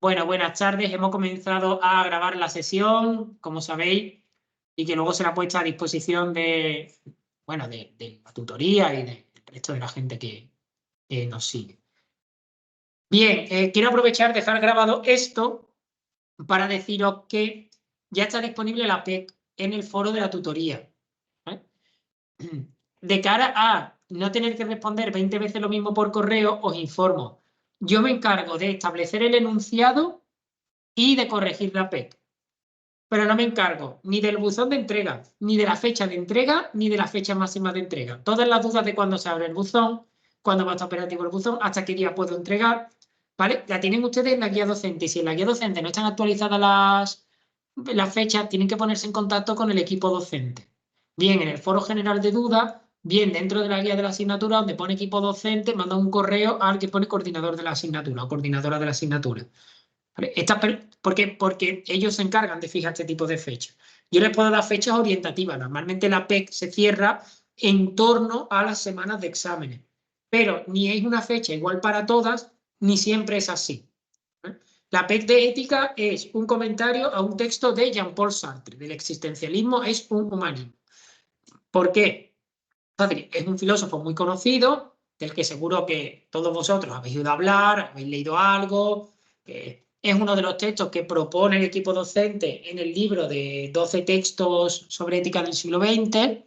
Bueno, buenas tardes. Hemos comenzado a grabar la sesión, como sabéis, y que luego será puesta a disposición de la tutoría y del resto de la gente que nos sigue. Bien, quiero aprovechar, dejar grabado esto para deciros que ya está disponible la PEC en el foro de la tutoría. De cara a no tener que responder 20 veces lo mismo por correo, os informo. Yo me encargo de establecer el enunciado y de corregir la PEC. Pero no me encargo ni del buzón de entrega, ni de la fecha de entrega, ni de la fecha máxima de entrega. Todas las dudas de cuándo se abre el buzón, cuándo va a estar operativo el buzón, hasta qué día puedo entregar, ¿vale? La tienen ustedes en la guía docente. Y si en la guía docente no están actualizadas las fechas, tienen que ponerse en contacto con el equipo docente. Bien en el foro general de dudas, bien dentro de la guía de la asignatura, donde pone equipo docente, manda un correo al que pone coordinador de la asignatura o coordinadora de la asignatura. ¿Vale? Porque ellos se encargan de fijar este tipo de fechas. Yo les puedo dar fechas orientativas. Normalmente la PEC se cierra en torno a las semanas de exámenes. Pero ni es una fecha igual para todas, ni siempre es así. La PEC de ética es un comentario a un texto de Jean-Paul Sartre. Del existencialismo es un humanismo. ¿Por qué? Es un filósofo muy conocido, del que seguro que todos vosotros habéis oído hablar, habéis leído algo. Es uno de los textos que propone el equipo docente en el libro de 12 textos sobre ética del siglo XX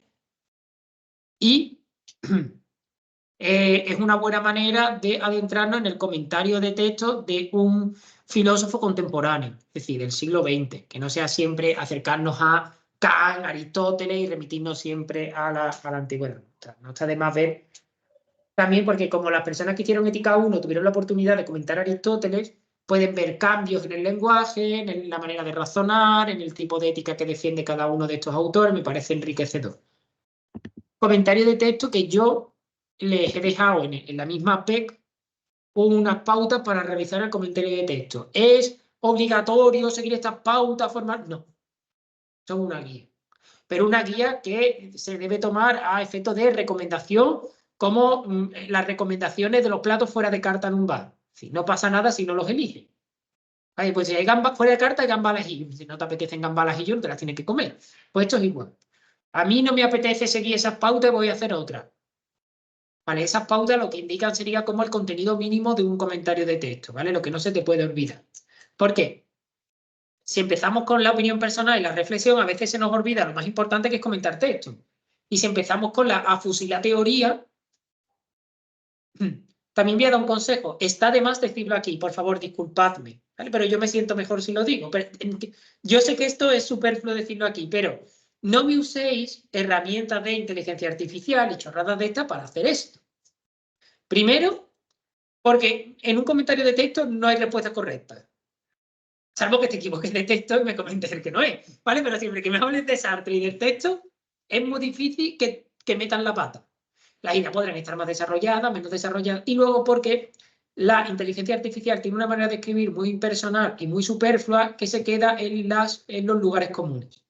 y es una buena manera de adentrarnos en el comentario de texto de un filósofo contemporáneo, es decir, del siglo XX, que no sea siempre acercarnos a Kant, Aristóteles y remitirnos siempre a la antigüedad. No está de más ver también porque como las personas que hicieron Ética 1 tuvieron la oportunidad de comentar a Aristóteles, pueden ver cambios en el lenguaje, en la manera de razonar, en el tipo de ética que defiende cada uno de estos autores, me parece enriquecedor. Comentario de texto que yo les he dejado en la misma PEC unas pautas para realizar el comentario de texto. ¿Es obligatorio seguir estas pautas formales? No, son una guía. Pero una guía que se debe tomar a efecto de recomendación, como las recomendaciones de los platos fuera de carta en un bar. Si no pasa nada si no los eliges. Ay, pues si hay gambas fuera de carta, hay gambas al ajillo. Si no te apetecen gambas al ajillo, no te las tienes que comer. Pues esto es igual. A mí no me apetece seguir esas pautas y voy a hacer otras. ¿Vale? Esas pautas lo que indican sería como el contenido mínimo de un comentario de texto, ¿vale? Lo que no se te puede olvidar. ¿Por qué? Si empezamos con la opinión personal y la reflexión, a veces se nos olvida lo más importante que es comentar texto. Y si empezamos con la afusila teoría, también voy a dar un consejo. Está de más decirlo aquí, por favor, disculpadme. ¿Vale? Pero yo me siento mejor si lo digo. Pero, yo sé que esto es superfluo decirlo aquí, pero no me uséis herramientas de inteligencia artificial y chorradas de estas para hacer esto. Primero, porque en un comentario de texto no hay respuesta correcta. Salvo que te equivoques de texto y me comentes el que no es, ¿vale? Pero siempre que me hables de Sartre y del texto, es muy difícil que metan la pata. Las ideas podrán estar más desarrolladas, menos desarrolladas, y luego porque la inteligencia artificial tiene una manera de escribir muy impersonal y muy superflua que se queda en los lugares comunes.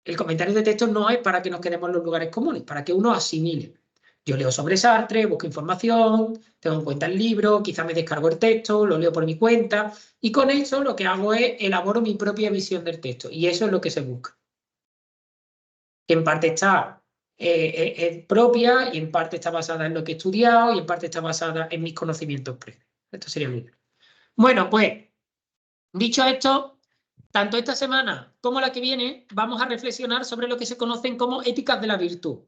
El comentario de texto no es para que nos quedemos en los lugares comunes, para que uno asimile. Yo leo sobre Sartre, busco información, tengo en cuenta el libro, quizá me descargo el texto, lo leo por mi cuenta y con eso lo que hago es elaboro mi propia visión del texto y eso es lo que se busca. Que en parte está propia y en parte está basada en lo que he estudiado y en parte está basada en mis conocimientos previos. Esto sería muy bien. Bueno, pues, dicho esto, tanto esta semana como la que viene vamos a reflexionar sobre lo que se conocen como éticas de la virtud.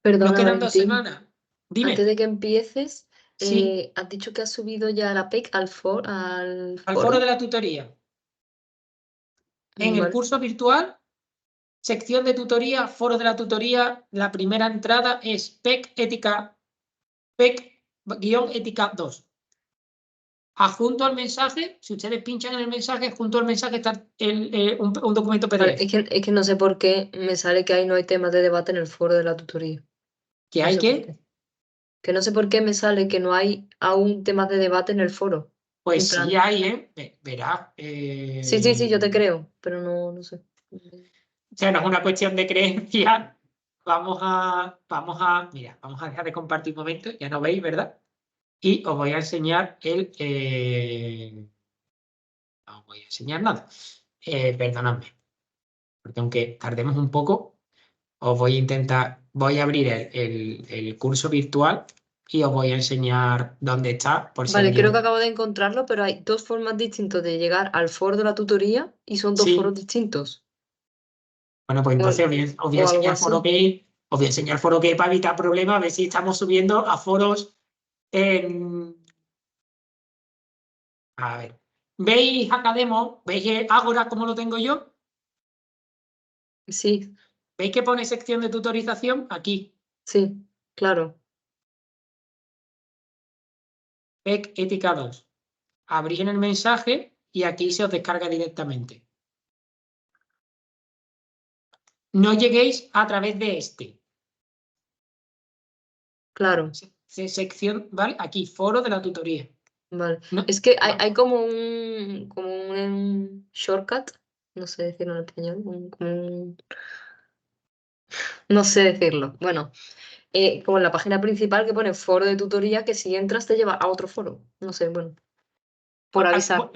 Nos Perdona, quedan 2 Valentín. semanas. Dime. Antes de que empieces, Sí, has dicho que has subido ya la PEC al al foro de foro. la tutoría. En el Vale. curso virtual, sección de tutoría, foro de la tutoría, la primera entrada es PEC ética, PEC-ética 2. Adjunto al mensaje, si ustedes pinchan en el mensaje, junto al mensaje está un documento Vale, PDF. es que no sé por qué me sale que ahí no hay temas de debate en el foro de la tutoría. Que No hay sé por qué. Que no sé por qué me sale que no hay aún temas de debate en el foro. En pues sí plan. hay, verá. Sí, sí, sí, yo te creo, pero no sé. O sea, no es una cuestión de creencia. Mira, vamos a dejar de compartir un momento, ya no veis, ¿verdad? Y os voy a enseñar No os voy a enseñar nada. Perdonadme, porque aunque tardemos un poco, os voy a intentar, voy a abrir el curso virtual y os voy a enseñar dónde está, por si Vale, creo que alguien... acabo de encontrarlo, pero hay dos formas distintas de llegar al foro de la tutoría y son dos foros Sí, distintos. bueno, pues O, entonces os voy a o algo enseñar foro así. que os voy a enseñar foro que para evitar problemas, a ver si estamos subiendo a foros en... A ver, ¿veis Academo? ¿Veis Ágora como lo tengo yo? Sí, ¿Veis que pone sección de tutorización? Aquí, sí, claro. PEC Ética 2. Abrís en el mensaje y aquí se os descarga directamente. No lleguéis a través de este. Claro, Sección, ¿vale? Aquí, foro de la tutoría. vale. No, Es que hay, va- hay como un shortcut, no sé decirlo en español, no sé decirlo. Bueno, como en la página principal que pone foro de tutoría, que si entras te lleva a otro foro. No sé, bueno, por avisar.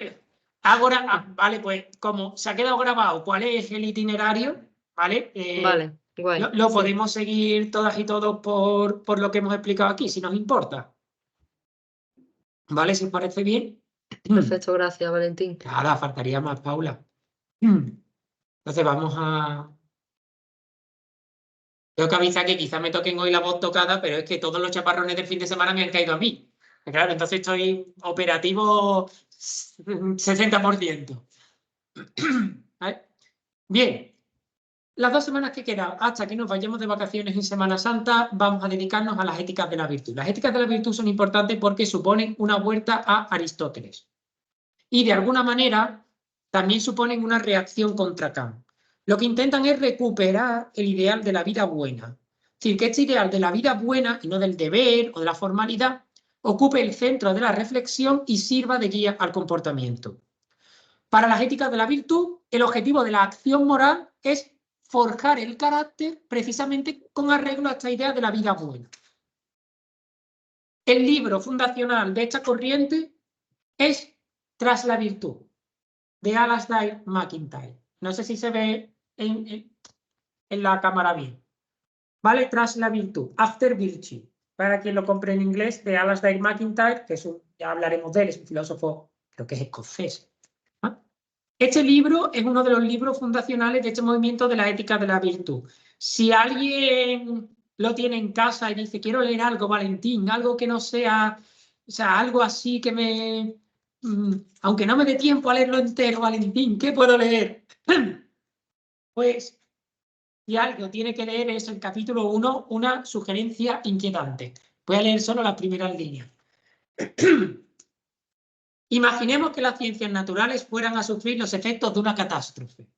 Ahora, vale, pues como se ha quedado grabado cuál es el itinerario, ¿vale? Vale, guay, Lo sí. podemos seguir todas y todos por lo que hemos explicado aquí, si nos importa. ¿Vale? Si os parece bien. Perfecto, gracias, Valentín. Nada, faltaría más, Paula. Entonces vamos a... Tengo que avisar que quizá me toquen hoy la voz tocada, pero es que todos los chaparrones del fin de semana me han caído a mí. Claro, entonces estoy operativo 60%. ¿Vale? Bien, las 2 semanas que quedan hasta que nos vayamos de vacaciones en Semana Santa, vamos a dedicarnos a las éticas de la virtud. Las éticas de la virtud son importantes porque suponen una vuelta a Aristóteles. Y de alguna manera también suponen una reacción contra Kant. Lo que intentan es recuperar el ideal de la vida buena. Es decir, que este ideal de la vida buena y no del deber o de la formalidad ocupe el centro de la reflexión y sirva de guía al comportamiento. Para las éticas de la virtud, el objetivo de la acción moral es forjar el carácter precisamente con arreglo a esta idea de la vida buena. El libro fundacional de esta corriente es Tras la virtud, de Alasdair MacIntyre. No sé si se ve en la cámara bien. ¿Vale? Tras la virtud, After Virtue. Para quien lo compre en inglés, de Alasdair MacIntyre, que es ya hablaremos de él, es un filósofo, creo que es escocés. ¿Ah? Este libro es uno de los libros fundacionales de este movimiento de la ética de la virtud. Si alguien lo tiene en casa y dice, quiero leer algo, Valentín, algo que no sea, o sea, algo así que me, aunque no me dé tiempo a leerlo entero, Valentín, ¿qué puedo leer? Pues si algo tiene que leer es el capítulo 1, una sugerencia inquietante. Voy a leer solo las primeras líneas. Imaginemos que las ciencias naturales fueran a sufrir los efectos de una catástrofe.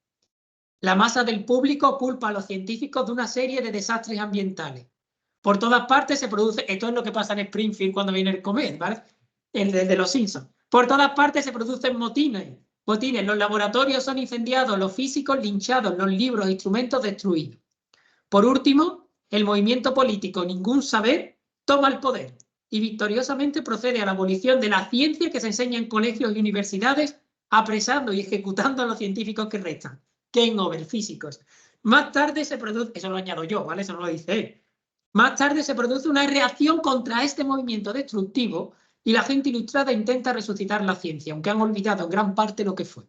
La masa del público culpa a los científicos de una serie de desastres ambientales. Por todas partes se produce, esto es lo que pasa en Springfield cuando viene el comet, ¿vale? El de los Simpsons. Por todas partes se producen motines. Los laboratorios son incendiados, los físicos linchados, los libros e instrumentos destruidos. Por último, el movimiento político Ningún Saber toma el poder y victoriosamente procede a la abolición de la ciencia que se enseña en colegios y universidades, apresando y ejecutando a los científicos que restan. Game over, físicos. Más tarde se produce, eso lo añado yo, ¿vale? Eso no lo dice él. Más tarde se produce una reacción contra este movimiento destructivo y la gente ilustrada intenta resucitar la ciencia, aunque han olvidado en gran parte lo que fue.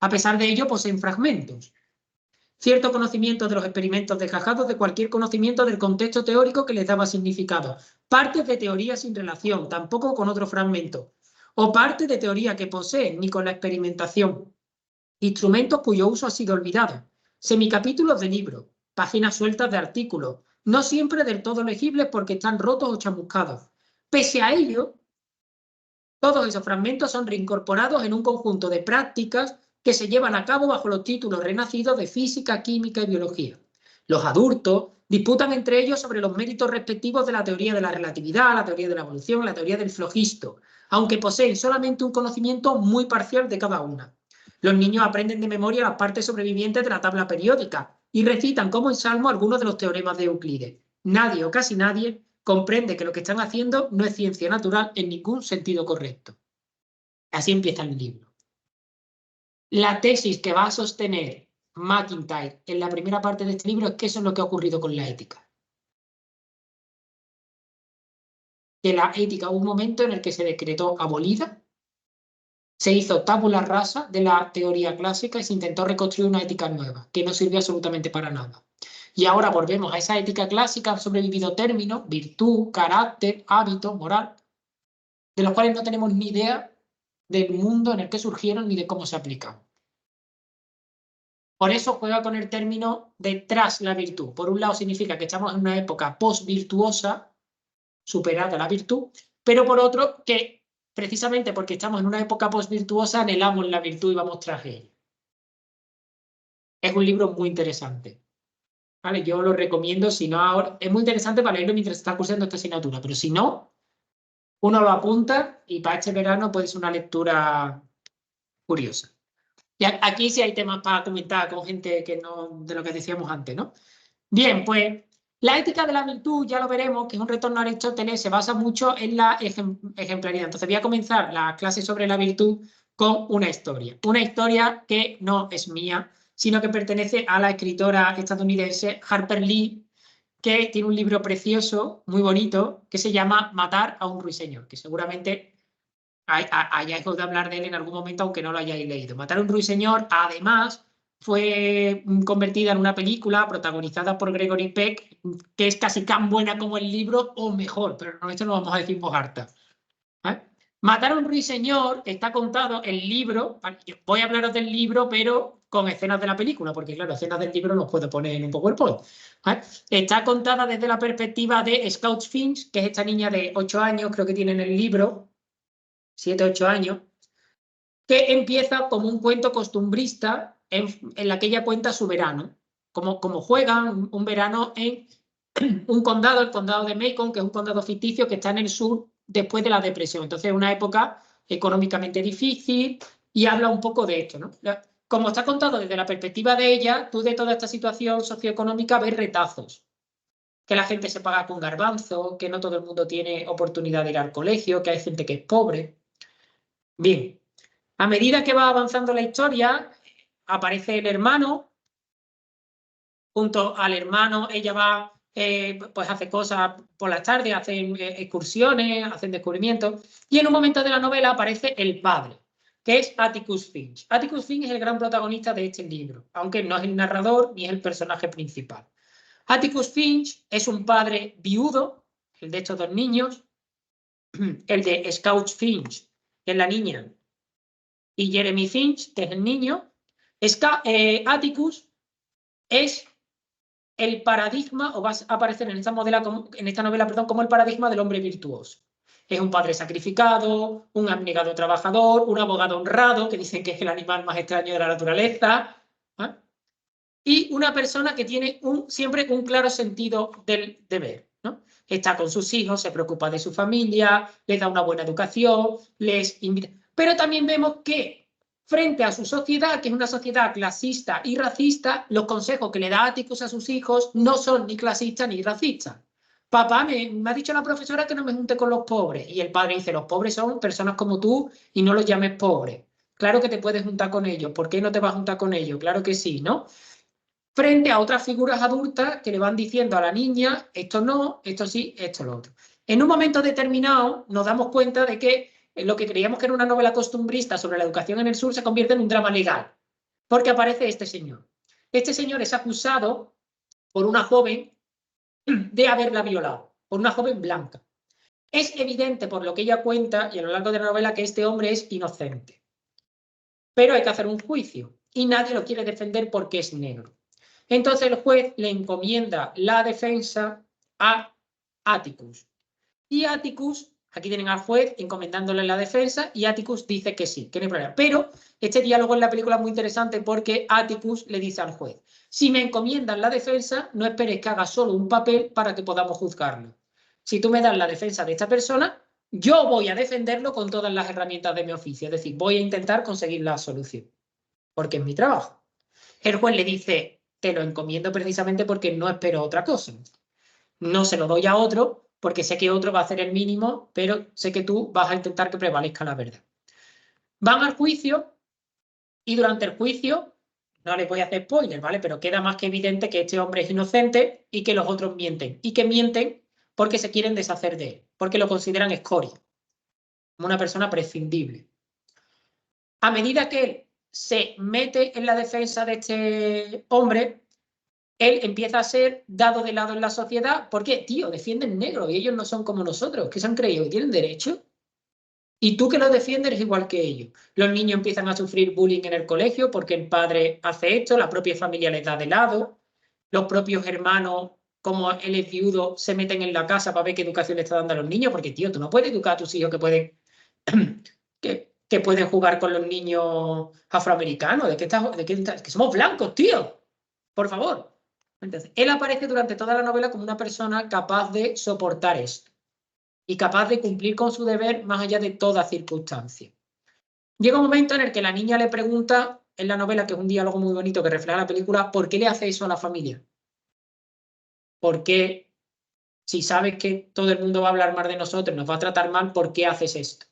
A pesar de ello, poseen fragmentos. Cierto conocimiento de los experimentos desgajados de cualquier conocimiento del contexto teórico que les daba significado. Partes de teoría sin relación, tampoco con otro fragmento. O partes de teoría que poseen ni con la experimentación. Instrumentos cuyo uso ha sido olvidado. Semicapítulos de libros. Páginas sueltas de artículos. No siempre del todo legibles porque están rotos o chamuscados. Pese a ello, todos esos fragmentos son reincorporados en un conjunto de prácticas que se llevan a cabo bajo los títulos renacidos de física, química y biología. Los adultos disputan entre ellos sobre los méritos respectivos de la teoría de la relatividad, la teoría de la evolución, la teoría del flogisto, aunque poseen solamente un conocimiento muy parcial de cada una. Los niños aprenden de memoria las partes sobrevivientes de la tabla periódica y recitan como en salmo algunos de los teoremas de Euclides. Nadie o casi nadie comprende que lo que están haciendo no es ciencia natural en ningún sentido correcto. Así empieza el libro. La tesis que va a sostener MacIntyre en la primera parte de este libro es que eso es lo que ha ocurrido con la ética. Que la ética hubo un momento en el que se decretó abolida, se hizo tabula rasa de la teoría clásica y se intentó reconstruir una ética nueva, que no sirvió absolutamente para nada. Y ahora volvemos a esa ética clásica, han sobrevivido términos, virtud, carácter, hábito, moral, de los cuales no tenemos ni idea del mundo en el que surgieron ni de cómo se aplican. Por eso juega con el término de tras la virtud. Por un lado significa que estamos en una época post-virtuosa, superada la virtud, pero por otro que precisamente porque estamos en una época post-virtuosa anhelamos la virtud y vamos tras ella. Es un libro muy interesante. ¿Vale? Yo lo recomiendo, si no ahora, es muy interesante para leerlo mientras está cursando esta asignatura, pero si no, uno lo apunta y para este verano puede ser una lectura curiosa. Y aquí sí hay temas para comentar con gente que no, de lo que decíamos antes, ¿no? Bien, pues la ética de la virtud, ya lo veremos, que es un retorno a Aristóteles, se basa mucho en la ejemplaridad. Entonces voy a comenzar la clase sobre la virtud con una historia que no es mía, sino que pertenece a la escritora estadounidense Harper Lee, que tiene un libro precioso, muy bonito, que se llama Matar a un ruiseñor, que seguramente hayáis oído hablar de él en algún momento, aunque no lo hayáis leído. Matar a un ruiseñor, además, fue convertida en una película protagonizada por Gregory Peck, que es casi tan buena como el libro o mejor, pero no, esto no vamos a decir en voz harta. ¿Eh? Matar a un ruiseñor está contado en el libro. Voy a hablaros del libro, pero con escenas de la película, porque claro, escenas del libro no puedo poner en un PowerPoint. Está contada desde la perspectiva de Scout Finch, que es esta niña de 8 años, creo que tiene en el libro, 7, 8 años, que empieza como un cuento costumbrista en la que ella cuenta su verano, como juegan un verano en un condado, el condado de Macon, que es un condado ficticio que está en el sur después de la depresión. Entonces, una época económicamente difícil y habla un poco de esto, ¿no? Como está contado desde la perspectiva de ella, tú de toda esta situación socioeconómica ves retazos. Que la gente se paga con garbanzo, que no todo el mundo tiene oportunidad de ir al colegio, que hay gente que es pobre. Bien, a medida que va avanzando la historia, aparece el hermano. Junto al hermano, ella va, pues hace cosas por las tardes, hacen excursiones, hacen descubrimientos. Y en un momento de la novela aparece el padre, que es Atticus Finch. Atticus Finch es el gran protagonista de este libro, aunque no es el narrador ni es el personaje principal. Atticus Finch es un padre viudo, el de estos dos niños, el de Scout Finch, que es la niña, y Jeremy Finch, que es el niño. Atticus es el paradigma, o va a aparecer en esta novela como el paradigma del hombre virtuoso. Es un padre sacrificado, un abnegado trabajador, un abogado honrado, que dicen que es el animal más extraño de la naturaleza, ¿eh? Y una persona que tiene siempre un claro sentido del deber, ¿no? Está con sus hijos, se preocupa de su familia, les da una buena educación, les invita. Pero también vemos que frente a su sociedad, que es una sociedad clasista y racista, los consejos que le da Atticus a sus hijos no son ni clasistas ni racistas. Papá, me ha dicho la profesora que no me junte con los pobres. Y el padre dice, los pobres son personas como tú y no los llames pobres. Claro que te puedes juntar con ellos. ¿Por qué no te vas a juntar con ellos? Claro que sí, ¿no? Frente a otras figuras adultas que le van diciendo a la niña, esto no, esto sí, esto lo otro. En un momento determinado nos damos cuenta de que lo que creíamos que era una novela costumbrista sobre la educación en el sur se convierte en un drama legal, porque aparece este señor. Este señor es acusado por una joven de haberla violado, por una joven blanca. Es evidente por lo que ella cuenta y a lo largo de la novela que este hombre es inocente. Pero hay que hacer un juicio y nadie lo quiere defender porque es negro. Entonces el juez le encomienda la defensa a Atticus. Y Atticus, aquí tienen al juez encomendándole la defensa y Atticus dice que sí, que no hay problema. Pero este diálogo en la película es muy interesante porque Atticus le dice al juez, si me encomiendan la defensa, no esperes que haga solo un papel para que podamos juzgarlo. Si tú me das la defensa de esta persona, yo voy a defenderlo con todas las herramientas de mi oficio. Es decir, voy a intentar conseguir la solución, porque es mi trabajo. El juez le dice, te lo encomiendo precisamente porque no espero otra cosa. No se lo doy a otro porque sé que otro va a hacer el mínimo, pero sé que tú vas a intentar que prevalezca la verdad. Van al juicio Y durante el juicio, no les voy a hacer spoiler, ¿vale? Pero queda más que evidente que este hombre es inocente y que los otros mienten. Y que mienten porque se quieren deshacer de él, porque lo consideran escoria, como una persona prescindible. A medida que él se mete en la defensa de este hombre, él empieza a ser dado de lado en la sociedad porque, tío, defienden negros y ellos no son como nosotros, que se han creído que tienen derecho. Y tú que los defiendes eres igual que ellos. Los niños empiezan a sufrir bullying en el colegio porque el padre hace esto, la propia familia les da de lado, los propios hermanos, como él es viudo, se meten en la casa para ver qué educación le está dando a los niños, porque, tío, tú no puedes educar a tus hijos que pueden, que pueden jugar con los niños afroamericanos. Que somos blancos, tío. Por favor. Entonces, él aparece durante toda la novela como una persona capaz de soportar esto y capaz de cumplir con su deber más allá de toda circunstancia. Llega un momento en el que la niña le pregunta, en la novela, que es un diálogo muy bonito que refleja la película, ¿por qué le hace eso a la familia? ¿Por qué, si sabes que todo el mundo va a hablar mal de nosotros, nos va a tratar mal, ¿por qué haces esto?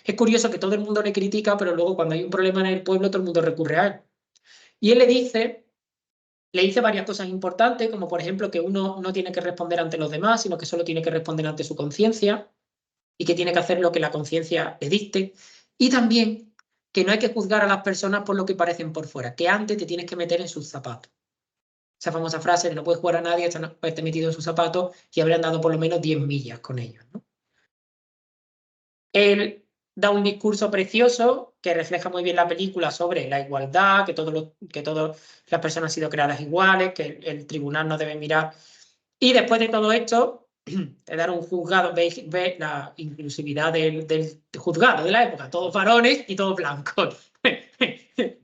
Es curioso que todo el mundo le critica, pero luego cuando hay un problema en el pueblo, todo el mundo recurre a él. Y él le dice varias cosas importantes, como por ejemplo que uno no tiene que responder ante los demás, sino que solo tiene que responder ante su conciencia y que tiene que hacer lo que la conciencia le dicte. Y también que no hay que juzgar a las personas por lo que parecen por fuera, que antes te tienes que meter en sus zapatos. Esa famosa frase de no puedes jugar a nadie hasta no haberte metido en sus zapatos y habrán dado por lo menos 10 millas con ellos, ¿no? Él da un discurso precioso que refleja muy bien la película sobre la igualdad, que todas las personas han sido creadas iguales, que el tribunal no debe mirar. Y después de todo esto, te dan un juzgado, veis la inclusividad del juzgado de la época, todos varones y todos blancos.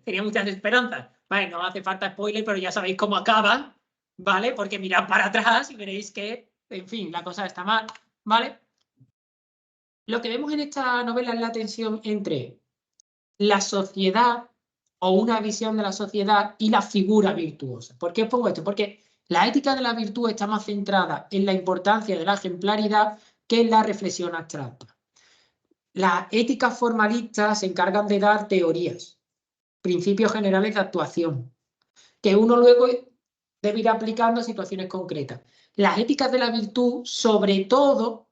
Tenía muchas esperanzas. Vale, no hace falta spoiler, pero ya sabéis cómo acaba, ¿vale? Porque mirad para atrás y veréis que, en fin, la cosa está mal, ¿vale? Lo que vemos en esta novela es la tensión entre la sociedad o una visión de la sociedad y la figura virtuosa. ¿Por qué os pongo esto? Porque la ética de la virtud está más centrada en la importancia de la ejemplaridad que en la reflexión abstracta. Las éticas formalistas se encargan de dar teorías, principios generales de actuación, que uno luego debe ir aplicando a situaciones concretas. Las éticas de la virtud, sobre todo,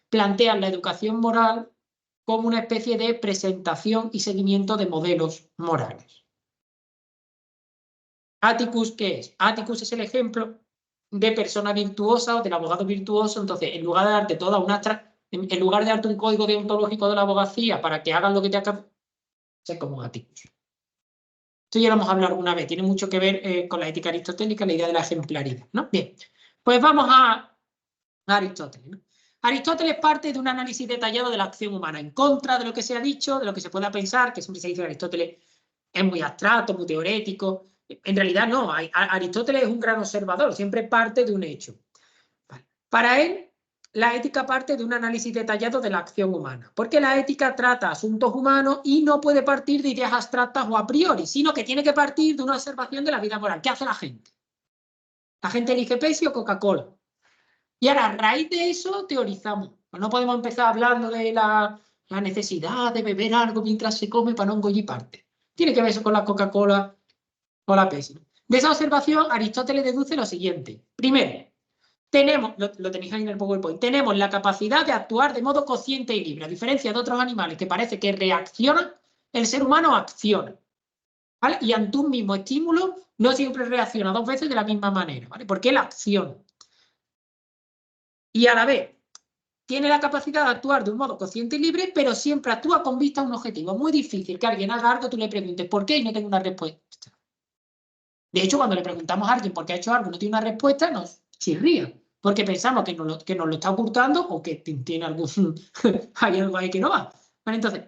plantean la educación moral como una especie de presentación y seguimiento de modelos morales. Atticus, ¿qué es? Atticus es el ejemplo de persona virtuosa o del abogado virtuoso. Entonces, en lugar de darte un código deontológico de la abogacía para que hagan lo que te haga, sé como Atticus. Esto ya lo hemos hablado alguna vez, tiene mucho que ver con la ética aristotélica, la idea de la ejemplaridad, ¿no? Bien, pues vamos a Aristóteles, ¿no? Aristóteles parte de un análisis detallado de la acción humana, en contra de lo que se ha dicho, de lo que se pueda pensar, que siempre se dice que Aristóteles es muy abstracto, muy teorético. En realidad no, Aristóteles es un gran observador, siempre parte de un hecho. Vale. Para él, la ética parte de un análisis detallado de la acción humana, porque la ética trata asuntos humanos y no puede partir de ideas abstractas o a priori, sino que tiene que partir de una observación de la vida moral. ¿Qué hace la gente? La gente elige Pepsi o Coca-Cola. Y ahora, a raíz de eso, teorizamos. No podemos empezar hablando de la necesidad de beber algo mientras se come para no engollir parte. Tiene que ver eso con la Coca-Cola o la Pepsi. De esa observación, Aristóteles deduce lo siguiente. Primero, lo tenéis ahí en el PowerPoint, tenemos la capacidad de actuar de modo consciente y libre. A diferencia de otros animales que parece que reaccionan, el ser humano acciona. ¿Vale? Y ante un mismo estímulo, no siempre reacciona 2 veces de la misma manera. ¿Vale? Porque él acciona. Y a la vez, tiene la capacidad de actuar de un modo consciente y libre, pero siempre actúa con vista a un objetivo. Es muy difícil que alguien haga algo, tú le preguntes por qué y no tenga una respuesta. De hecho, cuando le preguntamos a alguien por qué ha hecho algo y no tiene una respuesta, nos chirría, porque pensamos que nos lo está ocultando o que tiene hay algo ahí que no va. ¿Vale? Entonces,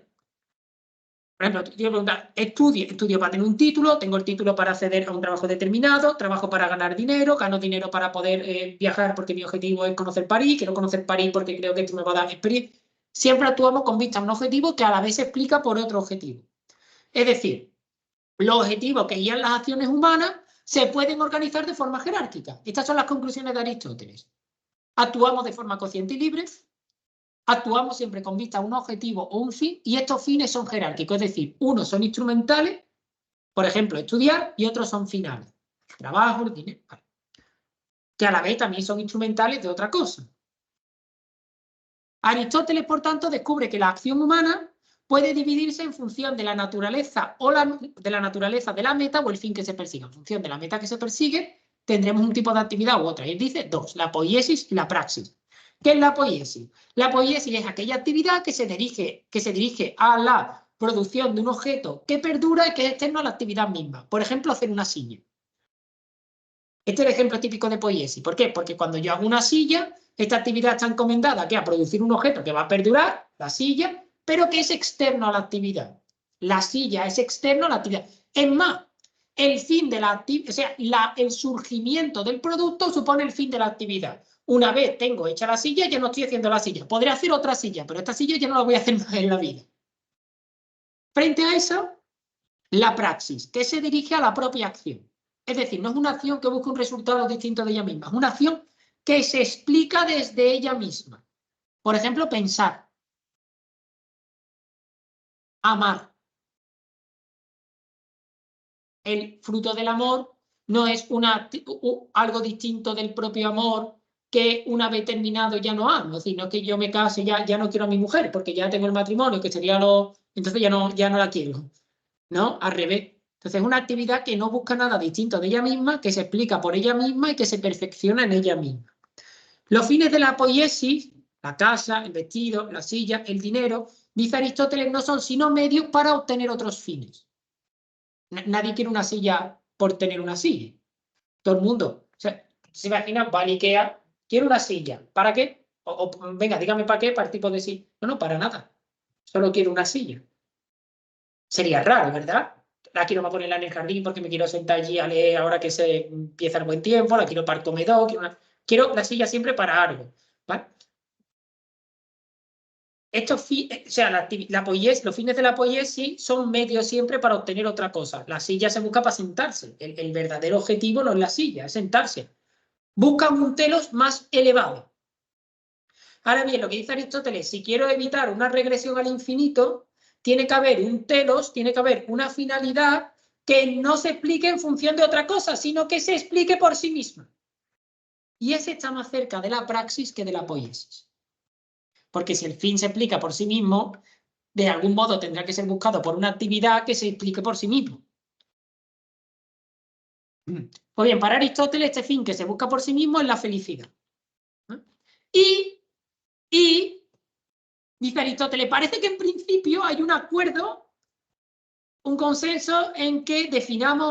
por ejemplo, te quiero preguntar, estudio para tener un título, tengo el título para acceder a un trabajo determinado, trabajo para ganar dinero, gano dinero para poder viajar porque mi objetivo es conocer París, quiero conocer París porque creo que esto me va a dar experiencia. Siempre actuamos con vista a un objetivo que a la vez se explica por otro objetivo. Es decir, los objetivos que guían las acciones humanas se pueden organizar de forma jerárquica. Estas son las conclusiones de Aristóteles. Actuamos de forma consciente y libre, actuamos siempre con vista a un objetivo o un fin, y estos fines son jerárquicos, es decir, unos son instrumentales, por ejemplo, estudiar, y otros son finales, trabajo, el dinero, vale, que a la vez también son instrumentales de otra cosa. Aristóteles, por tanto, descubre que la acción humana puede dividirse en función de la naturaleza de la meta o el fin que se persigue. En función de la meta que se persigue, tendremos un tipo de actividad u otra. Y él dice dos, la poiesis y la praxis. ¿Qué es la poiesis? La poiesis es aquella actividad que se dirige a la producción de un objeto que perdura y que es externo a la actividad misma. Por ejemplo, hacer una silla. Este es el ejemplo típico de poiesis. ¿Por qué? Porque cuando yo hago una silla, esta actividad está encomendada a producir un objeto que va a perdurar, la silla, pero que es externo a la actividad. La silla es externo a la actividad. Es más, el fin de la actividad, o sea, el surgimiento del producto supone el fin de la actividad. Una vez tengo hecha la silla, ya no estoy haciendo la silla. Podré hacer otra silla, pero esta silla ya no la voy a hacer más en la vida. Frente a eso, la praxis, que se dirige a la propia acción. Es decir, no es una acción que busca un resultado distinto de ella misma, es una acción que se explica desde ella misma. Por ejemplo, pensar, amar. El fruto del amor no es algo distinto del propio amor que una vez terminado ya no amo. Es decir, no es que yo me case, ya no quiero a mi mujer porque ya tengo el matrimonio, que sería entonces ya no la quiero. ¿No? Al revés. Entonces es una actividad que no busca nada distinto de ella misma, que se explica por ella misma y que se perfecciona en ella misma. Los fines de la poiesis, la casa, el vestido, la silla, el dinero, dice Aristóteles, no son sino medios para obtener otros fines. Nadie quiere una silla por tener una silla. Todo el mundo. O sea, se imagina, va al Ikea, quiero una silla. ¿Para qué? Venga, dígame para qué, para el tipo de silla. No, para nada. Solo quiero una silla. Sería raro, ¿verdad? La quiero para ponerla en el jardín porque me quiero sentar allí a leer ahora que se empieza el buen tiempo, la quiero para el comedor, quiero la silla siempre para algo, ¿vale? O sea, los fines de la poiesis son medios siempre para obtener otra cosa. La silla se busca para sentarse. El verdadero objetivo no es la silla, es sentarse. Buscan un telos más elevado. Ahora bien, lo que dice Aristóteles, si quiero evitar una regresión al infinito, tiene que haber un telos, tiene que haber una finalidad que no se explique en función de otra cosa, sino que se explique por sí misma. Y ese está más cerca de la praxis que de la poiesis. Porque si el fin se explica por sí mismo, de algún modo tendrá que ser buscado por una actividad que se explique por sí mismo. Pues bien, para Aristóteles este fin que se busca por sí mismo es la felicidad. Y dice Aristóteles, parece que en principio hay un acuerdo, un consenso en que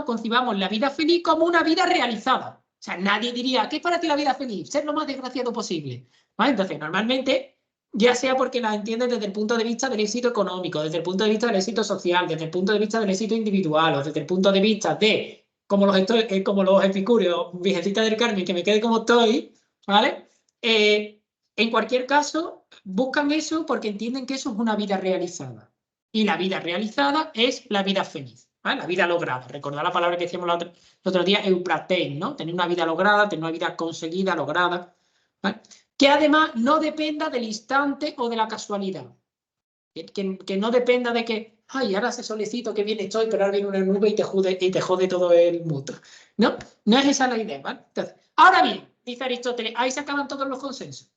concibamos la vida feliz como una vida realizada. O sea, nadie diría, ¿qué es para ti la vida feliz? Ser lo más desgraciado posible. ¿Vale? Entonces, normalmente, ya sea porque la entienden desde el punto de vista del éxito económico, desde el punto de vista del éxito social, desde el punto de vista del éxito individual, o desde el punto de vista de, como los epicúreos, Virgencita del Carmen, que me quede como estoy, ¿vale? En cualquier caso, buscan eso porque entienden que eso es una vida realizada. Y la vida realizada es la vida feliz, ¿vale? La vida lograda. Recordad la palabra que decíamos el otro día, eupratein, ¿no? Tener una vida lograda, tener una vida conseguida, lograda, ¿vale? Que además no dependa del instante o de la casualidad. Que no dependa de que, ay, ahora hace solecito, que bien estoy, pero ahora viene una nube y te jode todo el mundo. No es esa la idea, ¿vale? Entonces, ahora bien, dice Aristóteles, ahí se acaban todos los consensos.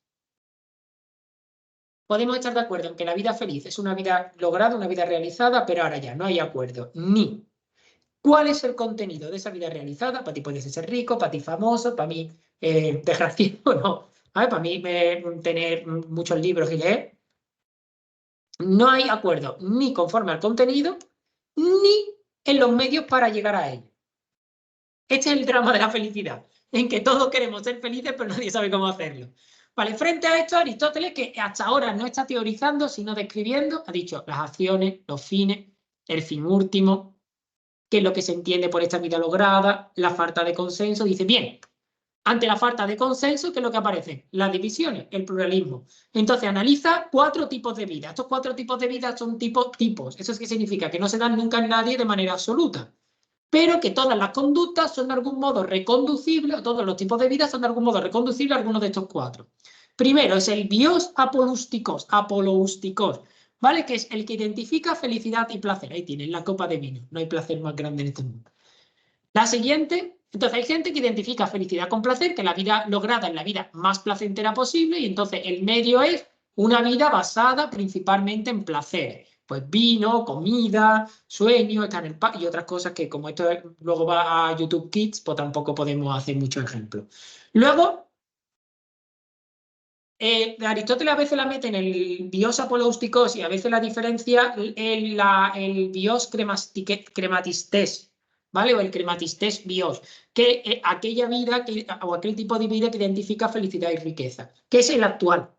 Podemos estar de acuerdo en que la vida feliz es una vida lograda, una vida realizada, pero ahora ya no hay acuerdo ni cuál es el contenido de esa vida realizada. Para ti puede ser rico, para ti famoso, para mí desgraciado, no. Para mí tener muchos libros y leer. No hay acuerdo ni conforme al contenido, ni en los medios para llegar a él. Este es el drama de la felicidad, en que todos queremos ser felices, pero nadie sabe cómo hacerlo. Vale, frente a esto, Aristóteles, que hasta ahora no está teorizando, sino describiendo, ha dicho las acciones, los fines, el fin último, qué es lo que se entiende por esta vida lograda, la falta de consenso. Dice, bien, ante la falta de consenso, ¿qué es lo que aparece? Las divisiones, el pluralismo. Entonces analiza 4 tipos de vida. Estos 4 tipos de vida son tipos. ¿Eso es qué significa? Que no se dan nunca en nadie de manera absoluta, pero que todas las conductas son de algún modo reconducibles, o todos los tipos de vida son de algún modo reconducibles a alguno de estos 4. Primero es el bios apoloustikos, ¿vale? Que es el que identifica felicidad y placer. Ahí tienen la copa de vino. No hay placer más grande en este mundo. La siguiente, entonces hay gente que identifica felicidad con placer, que la vida lograda es la vida más placentera posible, y entonces el medio es una vida basada principalmente en placer. Pues vino, comida, sueño, estar en paz y otras cosas que como esto luego va a YouTube Kids, pues tampoco podemos hacer muchos ejemplos. Luego, Aristóteles a veces la mete en el bios apoloustikos y a veces la diferencia en el bios crematistes, ¿vale? O el crematistes bios, que aquella vida o aquel tipo de vida que identifica felicidad y riqueza, que es el actual.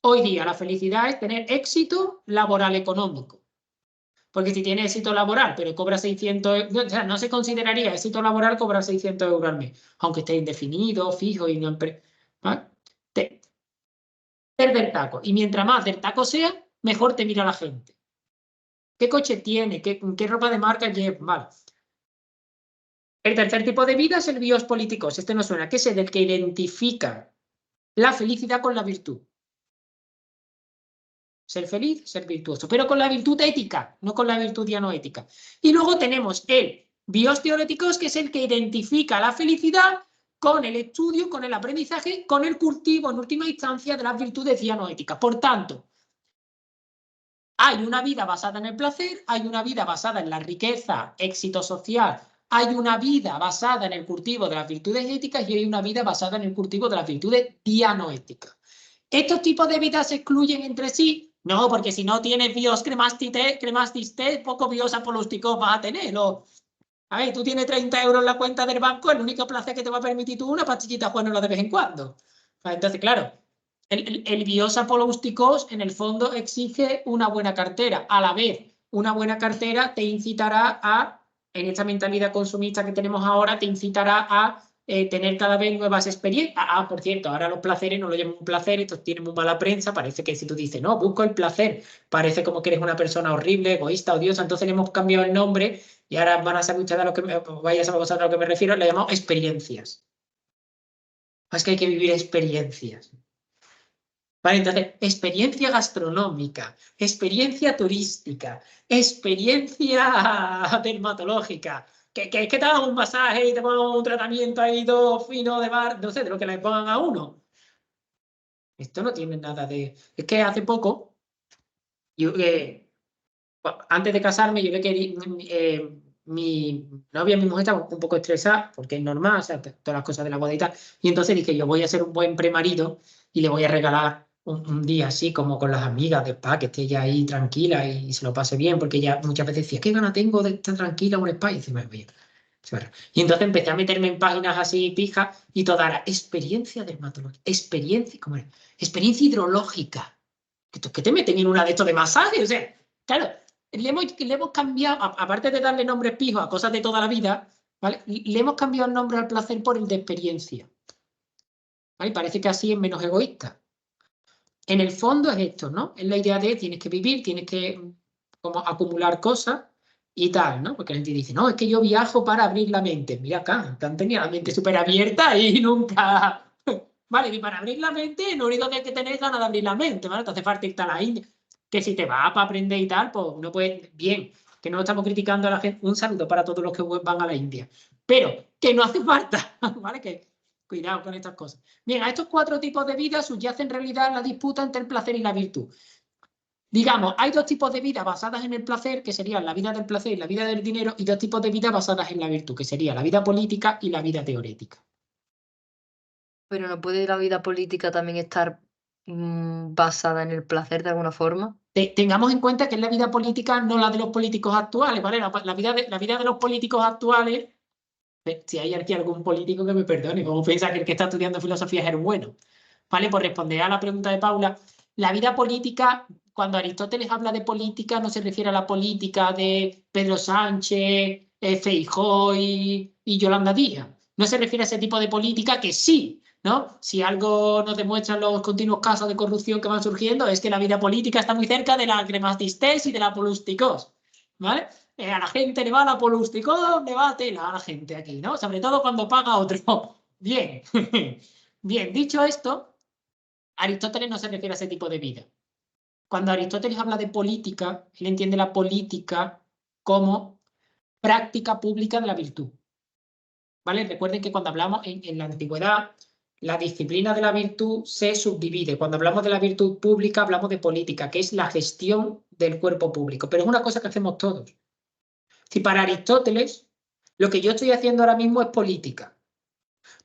Hoy día la felicidad es tener éxito laboral económico. Porque si tiene éxito laboral, pero cobra 600, o sea, no se consideraría éxito laboral cobrar 600 euros al mes, aunque esté indefinido, fijo y no... ¿vale? Del taco. Y mientras más del taco sea, mejor te mira la gente. ¿Qué coche tiene? ¿Qué ropa de marca lleva? Vale. El tercer tipo de vida es el bios políticos. Este no suena, que es el que identifica la felicidad con la virtud. Ser feliz, ser virtuoso, pero con la virtud ética, no con la virtud ya no ética. Y luego tenemos el bios teoréticos, que es el que identifica la felicidad con el estudio, con el aprendizaje, con el cultivo, en última instancia, de las virtudes ya no éticas. Por tanto, hay una vida basada en el placer, hay una vida basada en la riqueza, éxito social, hay una vida basada en el cultivo de las virtudes éticas y hay una vida basada en el cultivo de las virtudes dianoéticas. ¿Estos tipos de vidas se excluyen entre sí? No, porque si no tienes bios crematistes, poco bios apolústicos vas a tener. A ver, tú tienes 30 euros en la cuenta del banco, el único placer que te va a permitir tú una pastillita Juanola de vez en cuando. Entonces, claro, el bios apolústicos en el fondo exige una buena cartera. A la vez, una buena cartera te incitará a, en esta mentalidad consumista que tenemos ahora, te incitará a tener cada vez nuevas experiencias. Por cierto, ahora los placeres no lo llaman un placer, esto tiene muy mala prensa, parece que si tú dices, no, busco el placer, parece como que eres una persona horrible, egoísta, odiosa, entonces le hemos cambiado el nombre y ahora van a saber ustedes a lo que vayas a vosotros a lo que me refiero, le llamamos experiencias. Es que hay que vivir experiencias. Vale, entonces, experiencia gastronómica, experiencia turística, experiencia dermatológica, que te hagan un masaje y te pongan un tratamiento ahí todo fino de bar, no sé, de lo que le pongan a uno. Esto no tiene nada de... Es que hace poco, yo, antes de casarme, yo ve que mi novia, mi mujer estaba un poco estresada, porque es normal, o sea, todas las cosas de la boda y tal. Y entonces dije, yo voy a ser un buen premarido y le voy a regalar un día así, como con las amigas de spa, que esté ella ahí tranquila y se lo pase bien, porque ella muchas veces decía, ¿qué gana tengo de estar tranquila en un spa? Y dice, bien. Y entonces empecé a meterme en páginas así pijas y toda la experiencia dermatológica, experiencia, ¿cómo era? Experiencia hidrológica. ¿Qué te meten en una de estos de masaje? O sea, claro, le hemos cambiado, aparte de darle nombres pijos a cosas de toda la vida, ¿vale? Le hemos cambiado el nombre al placer por el de experiencia. ¿Vale? Parece que así es menos egoísta. En el fondo es esto, ¿no? Es la idea de tienes que vivir, tienes que como acumular cosas y tal, ¿no? Porque la gente dice, no, es que yo viajo para abrir la mente. Mira acá, te han tenido la mente súper abierta y nunca... Vale, y para abrir la mente, lo único que hay que tener es ganas de abrir la mente, ¿vale? Te hace falta irte a la India. Que si te vas para aprender y tal, pues no puedes... Bien, que no estamos criticando a la gente. Un saludo para todos los que van a la India. Pero que no hace falta, ¿vale? Que cuidado con estas cosas. Bien, a estos cuatro tipos de vida subyace en realidad la disputa entre el placer y la virtud. Digamos, hay dos tipos de vida basadas en el placer, que serían la vida del placer y la vida del dinero, y dos tipos de vida basadas en la virtud, que sería la vida política y la vida teorética. Pero ¿no puede la vida política también estar basada en el placer de alguna forma? Tengamos en cuenta que es la vida política, no la de los políticos actuales, ¿vale? La vida de los políticos actuales, si hay aquí algún político que me perdone, como piensa que el que está estudiando filosofía es el bueno. ¿Vale? Por responder a la pregunta de Paula, la vida política, cuando Aristóteles habla de política, no se refiere a la política de Pedro Sánchez, Feijóo y Yolanda Díaz. No se refiere a ese tipo de política que sí, ¿no? Si algo nos demuestran los continuos casos de corrupción que van surgiendo, es que la vida política está muy cerca de la crematistes y de la polústicos, ¿vale? A la gente le va la polústicos, le va a tela a la gente aquí, ¿no? Sobre todo cuando paga otro. Bien. Bien, dicho esto, Aristóteles no se refiere a ese tipo de vida. Cuando Aristóteles habla de política, él entiende la política como práctica pública de la virtud. ¿Vale? Recuerden que cuando hablamos en la antigüedad, la disciplina de la virtud se subdivide. Cuando hablamos de la virtud pública, hablamos de política, que es la gestión del cuerpo público. Pero es una cosa que hacemos todos. Si para Aristóteles, lo que yo estoy haciendo ahora mismo es política,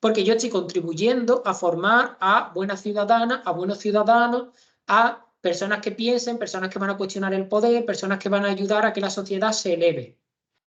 porque yo estoy contribuyendo a formar a buenas ciudadanas, a buenos ciudadanos, a personas que piensen, personas que van a cuestionar el poder, personas que van a ayudar a que la sociedad se eleve.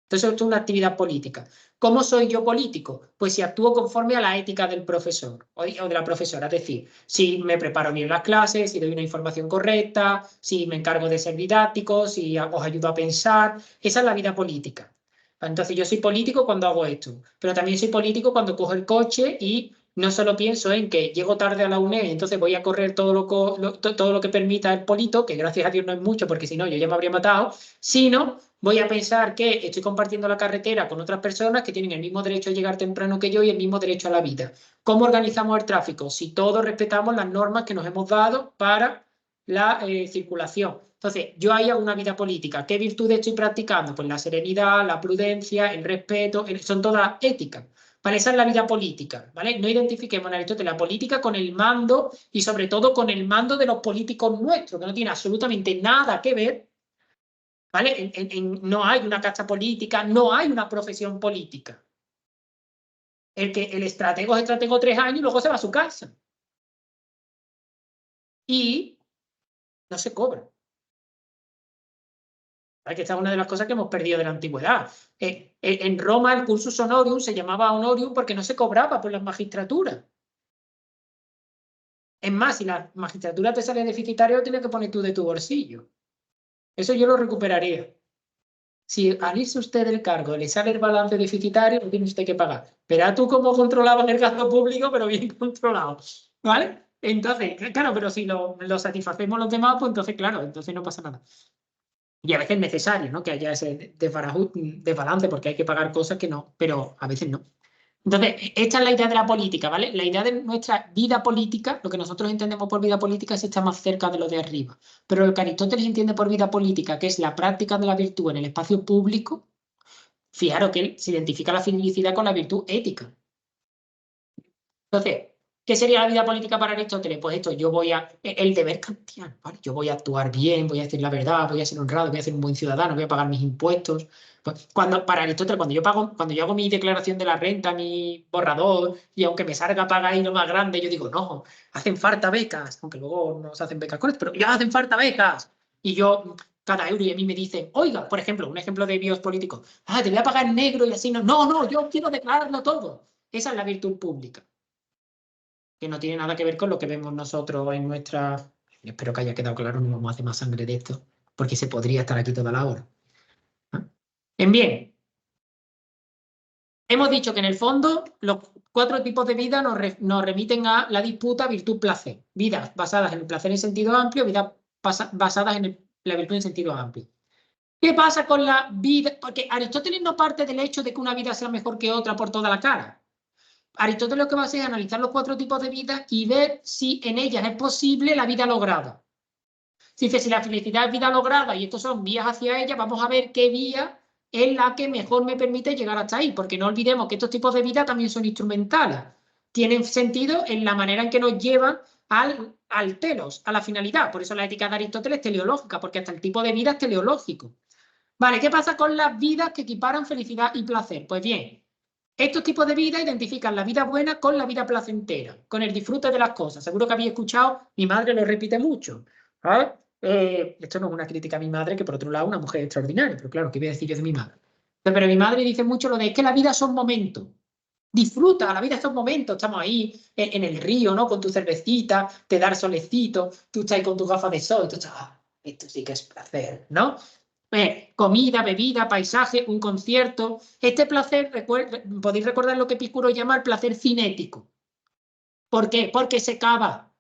Entonces, esto es una actividad política. ¿Cómo soy yo político? Pues si actúo conforme a la ética del profesor o de la profesora. Es decir, si me preparo bien las clases, si doy una información correcta, si me encargo de ser didáctico, si os ayudo a pensar. Esa es la vida política. Entonces, yo soy político cuando hago esto, pero también soy político cuando cojo el coche y no solo pienso en que llego tarde a la UNED, entonces voy a correr todo lo que permita el polito, que gracias a Dios no es mucho, porque si no yo ya me habría matado, sino voy a pensar que estoy compartiendo la carretera con otras personas que tienen el mismo derecho a llegar temprano que yo y el mismo derecho a la vida. ¿Cómo organizamos el tráfico? Si todos respetamos las normas que nos hemos dado para la circulación. Entonces, yo ahí hago una vida política. ¿Qué virtudes estoy practicando? Pues la serenidad, la prudencia, el respeto, son todas éticas. Vale, esa es la vida política, ¿vale? No identifiquemos en Aristóteles la política con el mando y sobre todo con el mando de los políticos nuestros, que no tiene absolutamente nada que ver, ¿vale? No hay una casta política, no hay una profesión política. El estratego es estratego 3 años y luego se va a su casa. Y no se cobra. Que esta es una de las cosas que hemos perdido de la antigüedad. En Roma el cursus honorium se llamaba honorium porque no se cobraba por las magistraturas. Es más, si la magistratura te sale deficitaria, lo tienes que poner tú de tu bolsillo. Eso yo lo recuperaría. Si al irse usted del cargo le sale el balance deficitario, lo tiene usted que pagar. Verá tú cómo controlaban el gasto público, pero bien controlado. ¿Vale? Entonces, claro, pero si lo satisfacemos los demás, pues entonces, claro, entonces no pasa nada. Y a veces es necesario, ¿no? Que haya ese desbalance, porque hay que pagar cosas que no, pero a veces no. Entonces, esta es la idea de la política, ¿vale? La idea de nuestra vida política, lo que nosotros entendemos por vida política, es estar más cerca de lo de arriba. Pero lo que Aristóteles entiende por vida política, que es la práctica de la virtud en el espacio público, fijaros que él se identifica la felicidad con la virtud ética. Entonces, ¿qué sería la vida política para Aristóteles? Pues esto, el deber kantiano, ¿vale? Yo voy a actuar bien, voy a decir la verdad, voy a ser honrado, voy a ser un buen ciudadano, voy a pagar mis impuestos. Pues, para Aristóteles, cuando yo hago mi declaración de la renta, mi borrador, y aunque me salga paga ahí lo más grande, yo digo, no, hacen falta becas, aunque luego no se hacen becas con esto, pero ya hacen falta becas. Y yo, cada euro, y a mí me dicen, oiga, por ejemplo, un ejemplo de bios políticos, te voy a pagar en negro y así, no, yo quiero declararlo todo. Esa es la virtud pública, que no tiene nada que ver con lo que vemos nosotros en nuestra... Espero que haya quedado claro, no vamos a hacer más sangre de esto, porque se podría estar aquí toda la hora. Bien, hemos dicho que en el fondo los 4 tipos de vida nos remiten a la disputa virtud-placer. Vidas basadas en el placer en sentido amplio, vidas basadas en la virtud en sentido amplio. ¿Qué pasa con la vida? Porque Aristóteles no parte del hecho de que una vida sea mejor que otra por toda la cara. Aristóteles lo que va a hacer es analizar los 4 tipos de vida y ver si en ellas es posible la vida lograda. Si la felicidad es vida lograda y estos son vías hacia ella, vamos a ver qué vía es la que mejor me permite llegar hasta ahí, porque no olvidemos que estos tipos de vida también son instrumentales. Tienen sentido en la manera en que nos llevan al telos, a la finalidad. Por eso la ética de Aristóteles es teleológica, porque hasta el tipo de vida es teleológico. Vale, ¿qué pasa con las vidas que equiparan felicidad y placer? Pues bien, estos tipos de vida identifican la vida buena con la vida placentera, con el disfrute de las cosas. Seguro que habéis escuchado, mi madre lo repite mucho. ¿Sabes? Esto no es una crítica a mi madre, que por otro lado es una mujer extraordinaria, pero claro, ¿qué voy a decir yo de mi madre? Pero mi madre dice mucho lo de que la vida son momentos. Disfruta, la vida son momentos. Estamos ahí en el río, ¿no? Con tu cervecita, te da el solecito, tú estás ahí con tus gafas de sol, tú estás, esto sí que es placer, ¿no? Comida, bebida, paisaje, un concierto. Este placer, podéis recordar lo que Epicuro llama el placer cinético. ¿Por qué? Porque se acaba.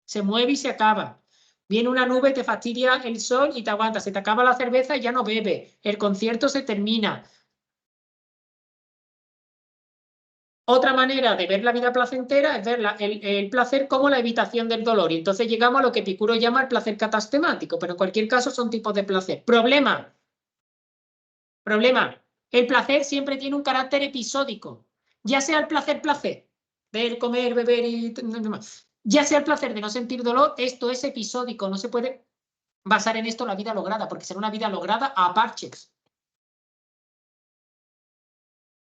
Se mueve y se acaba. Viene una nube, te fastidia el sol y te aguanta. Se te acaba la cerveza y ya no bebe. El concierto se termina. Otra manera de ver la vida placentera es ver el placer como la evitación del dolor. Y entonces llegamos a lo que Epicuro llama el placer catastemático, pero en cualquier caso son tipos de placer. Problema. El placer siempre tiene un carácter episódico. Ya sea el placer, ver, comer, beber y demás. Ya sea el placer de no sentir dolor, esto es episódico. No se puede basar en esto la vida lograda, porque será una vida lograda a parches.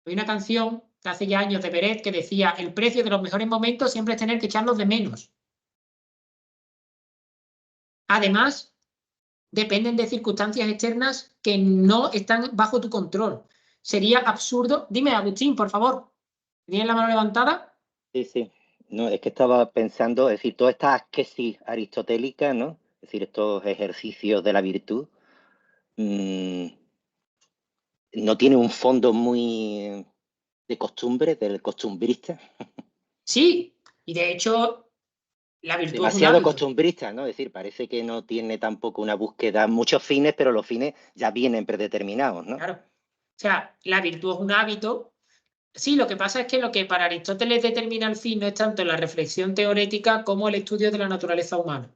Hay una canción de hace ya años de Beret que decía: el precio de los mejores momentos siempre es tener que echarlos de menos. Además, dependen de circunstancias externas que no están bajo tu control. Sería absurdo. Dime, Agustín, por favor. ¿Tienes la mano levantada? Sí, sí. No, es que estaba pensando, es decir, todas estas asquesis aristotélicas, ¿no? Es decir, estos ejercicios de la virtud, no tiene un fondo muy de costumbre, del costumbrista. Sí, y de hecho, la virtud es un Demasiado hábito. costumbrista, ¿no? Es decir, parece que no tiene tampoco una búsqueda, muchos fines, pero los fines ya vienen predeterminados, ¿no? Claro. O sea, la virtud es un hábito. Sí, lo que pasa es que lo que para Aristóteles determina el fin no es tanto la reflexión teórica como el estudio de la naturaleza humana.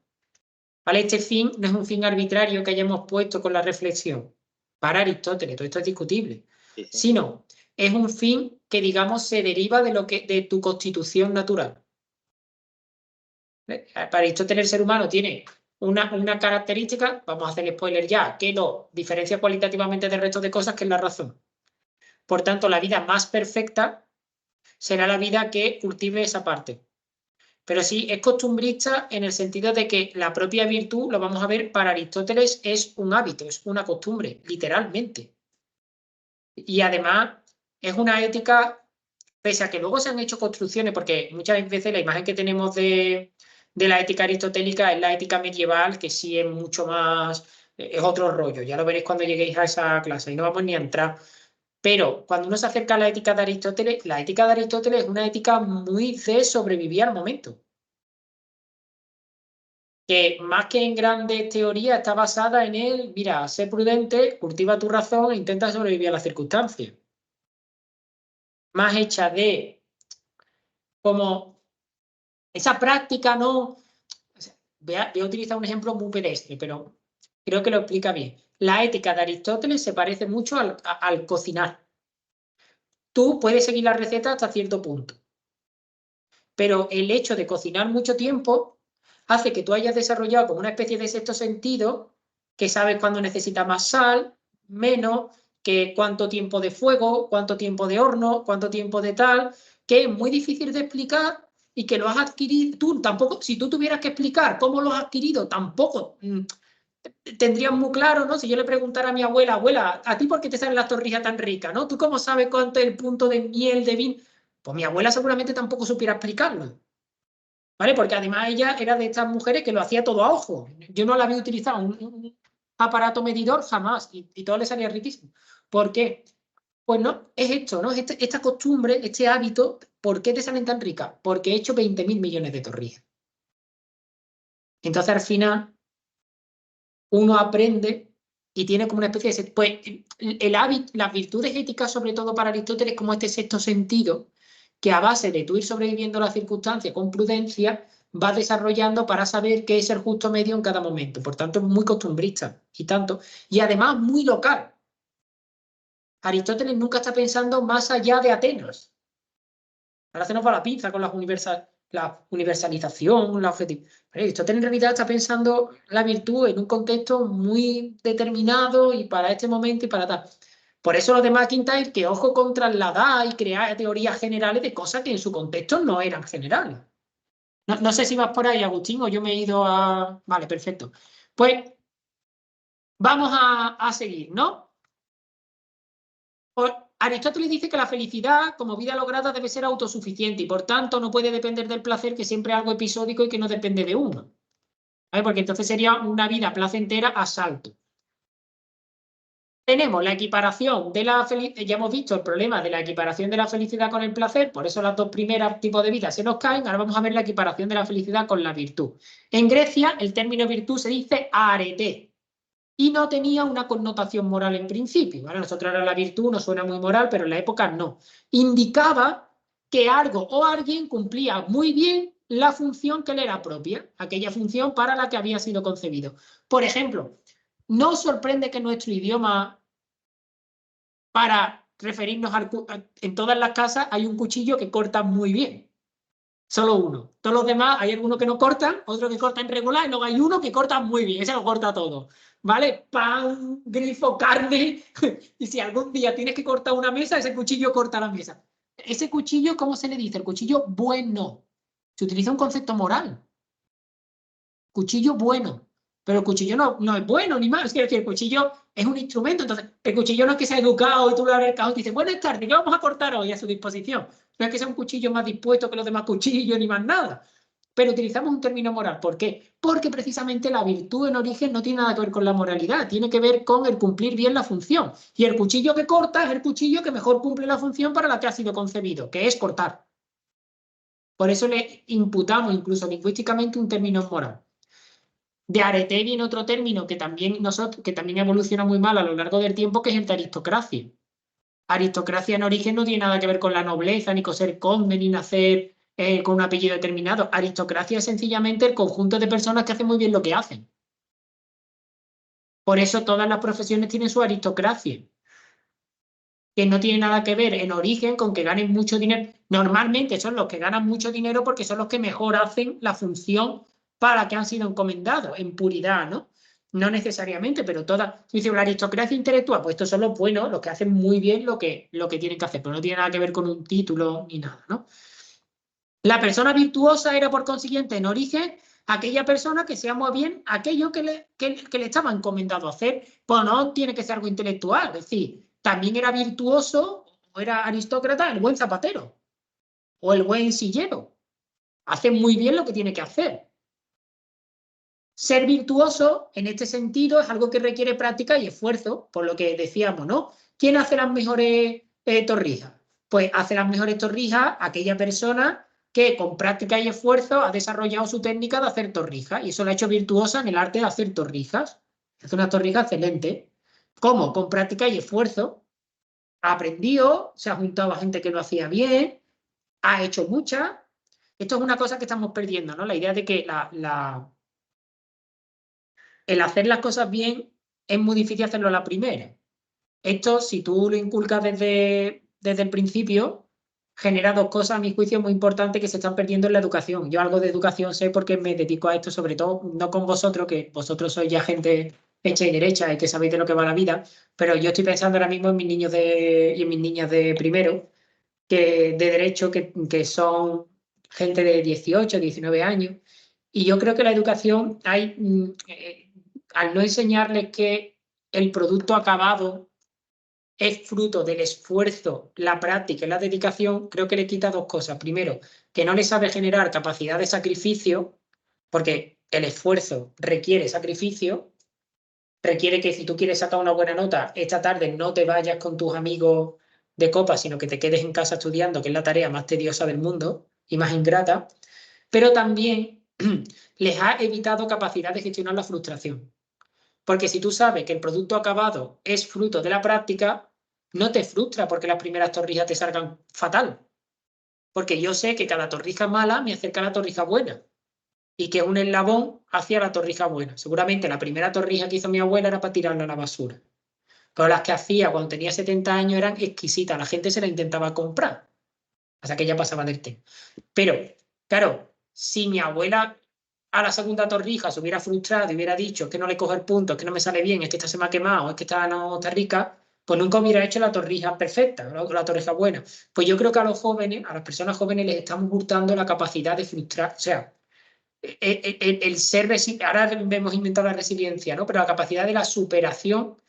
¿Vale? Este fin no es un fin arbitrario que hayamos puesto con la reflexión. Para Aristóteles, todo esto es discutible. Sí, sí. Sino, es un fin que, digamos, se deriva de tu constitución natural. Para Aristóteles el ser humano tiene una característica, vamos a hacer spoiler ya, que lo diferencia cualitativamente del resto de cosas, que es la razón. Por tanto, la vida más perfecta será la vida que cultive esa parte. Pero sí, es costumbrista en el sentido de que la propia virtud, lo vamos a ver, para Aristóteles es un hábito, es una costumbre, literalmente. Y además es una ética, pese a que luego se han hecho construcciones, porque muchas veces la imagen que tenemos de la ética aristotélica es la ética medieval, que sí es mucho más, es otro rollo, ya lo veréis cuando lleguéis a esa clase, y no vamos ni a entrar. Pero cuando uno se acerca a la ética de Aristóteles, la ética de Aristóteles es una ética muy de sobrevivir al momento, que más que en grandes teorías está basada en el, mira, sé prudente, cultiva tu razón e intenta sobrevivir a las circunstancias. Más hecha de como esa práctica, no. Voy a utilizar un ejemplo muy pedestre, pero creo que lo explica bien. La ética de Aristóteles se parece mucho al cocinar. Tú puedes seguir la receta hasta cierto punto, pero el hecho de cocinar mucho tiempo hace que tú hayas desarrollado como una especie de sexto sentido, que sabes cuándo necesitas más sal, menos, que cuánto tiempo de fuego, cuánto tiempo de horno, cuánto tiempo de tal, que es muy difícil de explicar y que lo has adquirido. Tú tampoco, si tú tuvieras que explicar cómo lo has adquirido, tampoco tendrías muy claro, ¿no? Si yo le preguntara a mi abuela, abuela, ¿a ti por qué te salen las torrijas tan ricas, ¿no? ¿Tú cómo sabes cuánto es el punto de miel, de vino? Pues mi abuela seguramente tampoco supiera explicarlo, ¿vale? Porque además ella era de estas mujeres que lo hacía todo a ojo. Yo no la había utilizado un aparato medidor jamás y todo le salía riquísimo. ¿Por qué? Pues no, es esto, ¿no? Esta costumbre, este hábito. ¿Por qué te salen tan ricas? Porque he hecho 20.000 millones de torrijas. Entonces al final uno aprende y tiene como una especie de... Pues el hábito, las virtudes éticas, sobre todo para Aristóteles, como este sexto sentido, que a base de tú ir sobreviviendo a las circunstancias con prudencia, vas desarrollando para saber qué es el justo medio en cada momento. Por tanto, es muy costumbrista y tanto. Y además muy local. Aristóteles nunca está pensando más allá de Atenas. Ahora se nos va la pinza con la universalización, la objetividad. Aristóteles en realidad está pensando la virtud en un contexto muy determinado y para este momento y para tal. Por eso los de McIntyre, que ojo con trasladar y crear teorías generales de cosas que en su contexto no eran generales. No sé si vas por ahí, Agustín, o yo me he ido a... Vale, perfecto. Pues vamos a seguir, ¿no? Aristóteles dice que la felicidad como vida lograda debe ser autosuficiente y por tanto no puede depender del placer, que siempre es algo episódico y que no depende de uno. ¿Vale? Porque entonces sería una vida placentera a salto. Tenemos la equiparación de la felicidad, ya hemos visto el problema de la equiparación de la felicidad con el placer, por eso las dos primeras tipos de vida se nos caen. Ahora vamos a ver la equiparación de la felicidad con la virtud. En Grecia el término virtud se dice arete y no tenía una connotación moral en principio. ¿Vale? Nosotros ahora la virtud nos suena muy moral, pero en la época no. Indicaba que algo o alguien cumplía muy bien la función que le era propia, aquella función para la que había sido concebido. Por ejemplo, no os sorprende que nuestro idioma, para referirnos en todas las casas, hay un cuchillo que corta muy bien. Solo uno. Todos los demás, hay algunos que no cortan, otros que cortan regular, y luego hay uno que corta muy bien, ese lo corta todo. ¿Vale? Pan, grifo, carne. Y si algún día tienes que cortar una mesa, ese cuchillo corta la mesa. Ese cuchillo, ¿cómo se le dice? El cuchillo bueno. Se utiliza un concepto moral. Cuchillo bueno. Pero el cuchillo no es bueno ni malo. Es decir, el cuchillo es un instrumento. Entonces, el cuchillo no es que sea educado y tú le abres el cajón y dices, buenas tardes, ¿qué vamos a cortar hoy a su disposición? No es que sea un cuchillo más dispuesto que los demás cuchillos ni más nada. Pero utilizamos un término moral. ¿Por qué? Porque precisamente la virtud en origen no tiene nada que ver con la moralidad, tiene que ver con el cumplir bien la función. Y el cuchillo que corta es el cuchillo que mejor cumple la función para la que ha sido concebido, que es cortar. Por eso le imputamos incluso lingüísticamente un término moral. De arete viene otro término que también evoluciona muy mal a lo largo del tiempo, que es el de aristocracia. Aristocracia en origen no tiene nada que ver con la nobleza, ni con ser conde, ni nacer con un apellido determinado. Aristocracia es sencillamente el conjunto de personas que hacen muy bien lo que hacen. Por eso todas las profesiones tienen su aristocracia, que no tiene nada que ver en origen con que ganen mucho dinero. Normalmente son los que ganan mucho dinero porque son los que mejor hacen la función para la que han sido encomendados, en puridad, ¿no? No necesariamente, pero toda. Dice, la aristocracia intelectual, pues estos son los buenos, los que hacen muy bien lo que tienen que hacer, pero no tiene nada que ver con un título ni nada, ¿no? La persona virtuosa era, por consiguiente, en origen, aquella persona que se muy bien aquello que le estaba encomendado hacer. Pues no tiene que ser algo intelectual, es decir, también era virtuoso o era aristócrata el buen zapatero o el buen sillero. Hace muy bien lo que tiene que hacer. Ser virtuoso, en este sentido, es algo que requiere práctica y esfuerzo, por lo que decíamos, ¿no? ¿Quién hace las mejores torrijas? Pues hace las mejores torrijas aquella persona que con práctica y esfuerzo ha desarrollado su técnica de hacer torrijas y eso la ha hecho virtuosa en el arte de hacer torrijas. Hace una torrija excelente. ¿Cómo? Con práctica y esfuerzo. Ha aprendido, se ha juntado a gente que lo hacía bien, ha hecho muchas. Esto es una cosa que estamos perdiendo, ¿no? La idea de que el hacer las cosas bien es muy difícil hacerlo a la primera. Esto, si tú lo inculcas desde el principio, genera dos cosas, a mi juicio, muy importantes que se están perdiendo en la educación. Yo algo de educación sé porque me dedico a esto, sobre todo, no con vosotros, que vosotros sois ya gente hecha y derecha y que sabéis de lo que va la vida, pero yo estoy pensando ahora mismo en mis niños y en mis niñas de primero, de derecho, que son gente de 18, 19 años, y yo creo que la educación al no enseñarles que el producto acabado es fruto del esfuerzo, la práctica y la dedicación, creo que le quita dos cosas. Primero, que no le sabe generar capacidad de sacrificio, porque el esfuerzo requiere sacrificio, requiere que si tú quieres sacar una buena nota, esta tarde no te vayas con tus amigos de copa, sino que te quedes en casa estudiando, que es la tarea más tediosa del mundo y más ingrata, pero también les ha evitado capacidad de gestionar la frustración. Porque si tú sabes que el producto acabado es fruto de la práctica, no te frustra porque las primeras torrijas te salgan fatal. Porque yo sé que cada torrija mala me acerca a la torrija buena. Y que es un eslabón hacia la torrija buena. Seguramente la primera torrija que hizo mi abuela era para tirarla a la basura. Pero las que hacía cuando tenía 70 años eran exquisitas. La gente se la intentaba comprar. Hasta que ya pasaba del té. Pero, claro, si mi abuela a la segunda torrija se hubiera frustrado y hubiera dicho que no le cojo el punto, es que no me sale bien, es que esta se me ha quemado, es que esta no está rica, pues nunca hubiera hecho la torrija perfecta, la torrija buena. Pues yo creo que a los jóvenes, a las personas jóvenes, les estamos hurtando la capacidad de frustrar, o sea, el ser resiliente, ahora hemos inventado la resiliencia, ¿no? Pero la capacidad de la superación,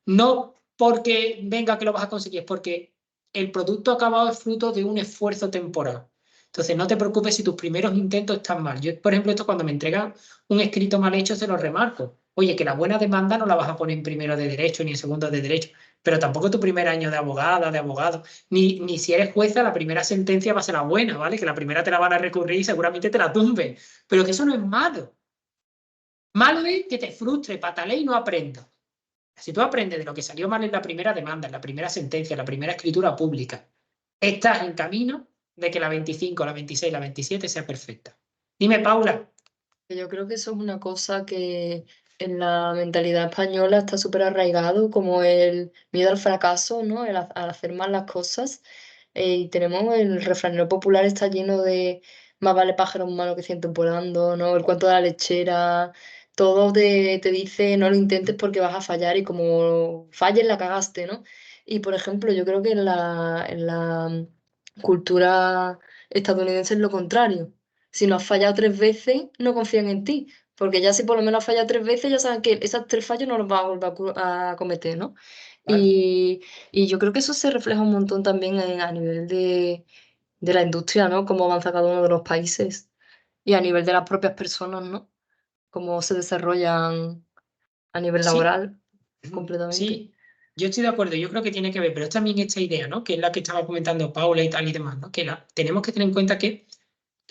no porque venga que lo vas a conseguir, es porque el producto acabado es fruto de un esfuerzo temporal. Entonces, no te preocupes si tus primeros intentos están mal. Yo, por ejemplo, esto cuando me entregan un escrito mal hecho, se lo remarco. Oye, que la buena demanda no la vas a poner en primero de derecho ni en segundo de derecho, pero tampoco tu primer año de abogada, de abogado, ni si eres jueza, la primera sentencia va a ser la buena, ¿vale? Que la primera te la van a recurrir y seguramente te la tumbe. Pero que eso no es malo. Malo es que te frustre, patalees y no aprendas. Si tú aprendes de lo que salió mal en la primera demanda, en la primera sentencia, en la primera escritura pública, estás en camino de que la 25, la 26, la 27 sea perfecta. Dime, Paula. Yo creo que eso es una cosa que en la mentalidad española está súper arraigado, como el miedo al fracaso, ¿no? Al hacer mal las cosas. Y tenemos el refranero popular está lleno de más vale pájaro en mano que ciento volando, ¿no? El cuento de la lechera. Todo te dice no lo intentes porque vas a fallar y como falles la cagaste, ¿no? Y por ejemplo, yo creo que en la cultura estadounidense es lo contrario. Si no has fallado 3 veces, no confían en ti. Porque ya si por lo menos has fallado 3 veces, ya saben que esas 3 fallos no los vas a volver a cometer, ¿no? Vale. Y yo creo que eso se refleja un montón también a nivel de la industria, ¿no? Cómo avanza cada uno de los países. Y a nivel de las propias personas, ¿no? Cómo se desarrollan a nivel Sí, laboral completamente. sí, yo estoy de acuerdo, yo creo que tiene que ver, pero es también esta idea, ¿no? Que es la que estaba comentando Paula y tal y demás, ¿no? Que tenemos que tener en cuenta que,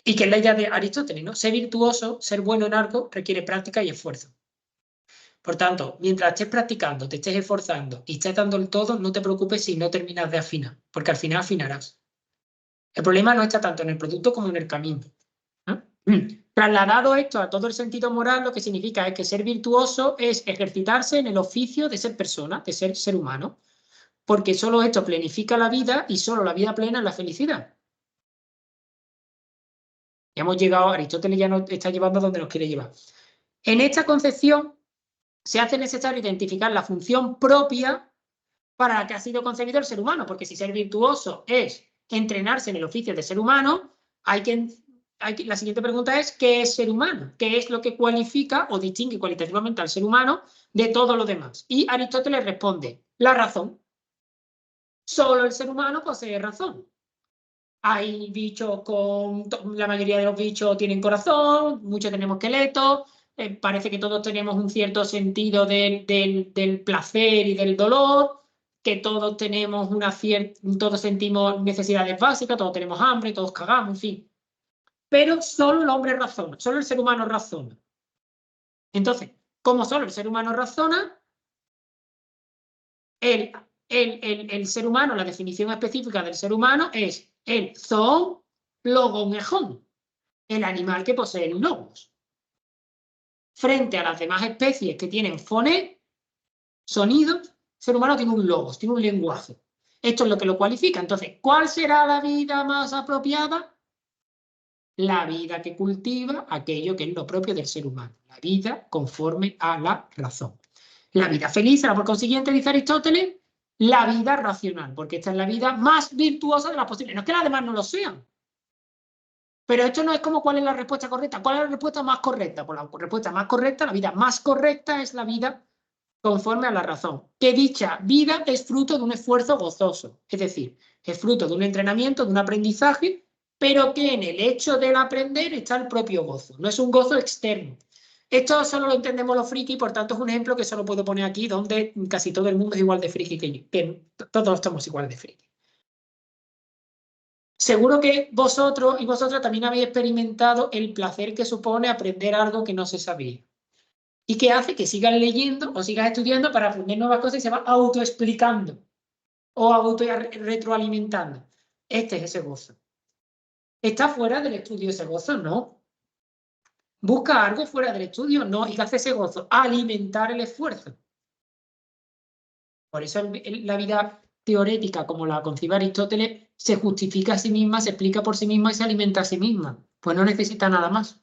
y que es la idea de Aristóteles, ¿no? Ser virtuoso, ser bueno en algo, requiere práctica y esfuerzo. Por tanto, mientras estés practicando, te estés esforzando y estés dando el todo, no te preocupes si no terminas de afinar, porque al final afinarás. El problema no está tanto en el producto como en el camino. ¿No? Trasladado esto a todo el sentido moral, lo que significa es que ser virtuoso es ejercitarse en el oficio de ser persona, de ser humano, porque solo esto planifica la vida y solo la vida plena es la felicidad. Ya hemos llegado, Aristóteles ya nos está llevando a donde nos quiere llevar. En esta concepción se hace necesario identificar la función propia para la que ha sido concebido el ser humano, porque si ser virtuoso es entrenarse en el oficio de ser humano, la siguiente pregunta es, ¿qué es ser humano? ¿Qué es lo que cualifica o distingue cualitativamente al ser humano de todo lo demás? Y Aristóteles responde, la razón. Solo el ser humano posee razón. Hay bichos la mayoría de los bichos tienen corazón, muchos tenemos esqueletos, parece que todos tenemos un cierto sentido del placer y del dolor, que todos tenemos todos sentimos necesidades básicas, todos tenemos hambre, todos cagamos, en fin. Pero solo el hombre razona, solo el ser humano razona. Entonces, como solo el ser humano razona, el ser humano, la definición específica del ser humano es el zoon logon ejón, el animal que posee el logos. Frente a las demás especies que tienen foné, sonidos, el ser humano tiene un logos, tiene un lenguaje. Esto es lo que lo cualifica. Entonces, ¿cuál será la vida más apropiada? La vida que cultiva aquello que es lo propio del ser humano. La vida conforme a la razón. La vida feliz será, por consiguiente, dice Aristóteles, la vida racional, porque esta es la vida más virtuosa de las posibles. No es que las demás no lo sean. Pero esto no es como cuál es la respuesta correcta. ¿Cuál es la respuesta más correcta? Pues la respuesta más correcta, la vida más correcta es la vida conforme a la razón. Que dicha vida es fruto de un esfuerzo gozoso. Es decir, es fruto de un entrenamiento, de un aprendizaje, pero que en el hecho del aprender está el propio gozo. No es un gozo externo. Esto solo lo entendemos los frikis, por tanto es un ejemplo que solo puedo poner aquí, donde casi todo el mundo es igual de friki que yo. Que todos estamos igual de friki. Seguro que vosotros y vosotras también habéis experimentado el placer que supone aprender algo que no se sabía. Y que hace que sigas leyendo o sigas estudiando para aprender nuevas cosas y se va autoexplicando o auto-retroalimentando. Este es ese gozo. ¿Está fuera del estudio ese gozo? No. ¿Busca algo fuera del estudio? No. ¿Y qué hace ese gozo? Alimentar el esfuerzo. Por eso la vida teórica, como la concibe Aristóteles, se justifica a sí misma, se explica por sí misma y se alimenta a sí misma. Pues no necesita nada más.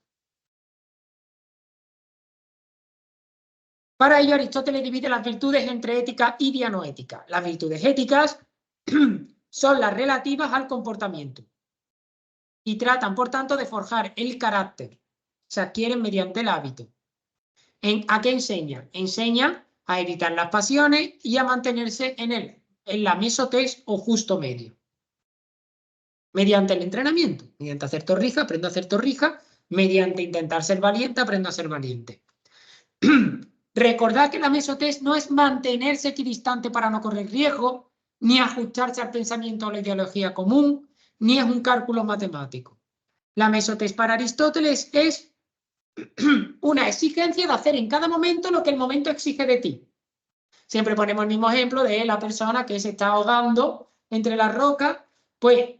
Para ello, Aristóteles divide las virtudes entre ética y dianoética. Las virtudes éticas son las relativas al comportamiento y tratan, por tanto, de forjar el carácter. Se adquieren mediante el hábito. ¿A qué enseñan? Enseñan a evitar las pasiones y a mantenerse en la mesotez o justo medio. Mediante el entrenamiento, mediante hacer torrija, aprendo a hacer torrija, mediante intentar ser valiente, aprendo a ser valiente. Recordad que la mesotez no es mantenerse equidistante para no correr riesgo, ni ajustarse al pensamiento o la ideología común, ni es un cálculo matemático. La mesotez para Aristóteles es una exigencia de hacer en cada momento lo que el momento exige de ti. Siempre ponemos el mismo ejemplo de la persona que se está ahogando entre las rocas, pues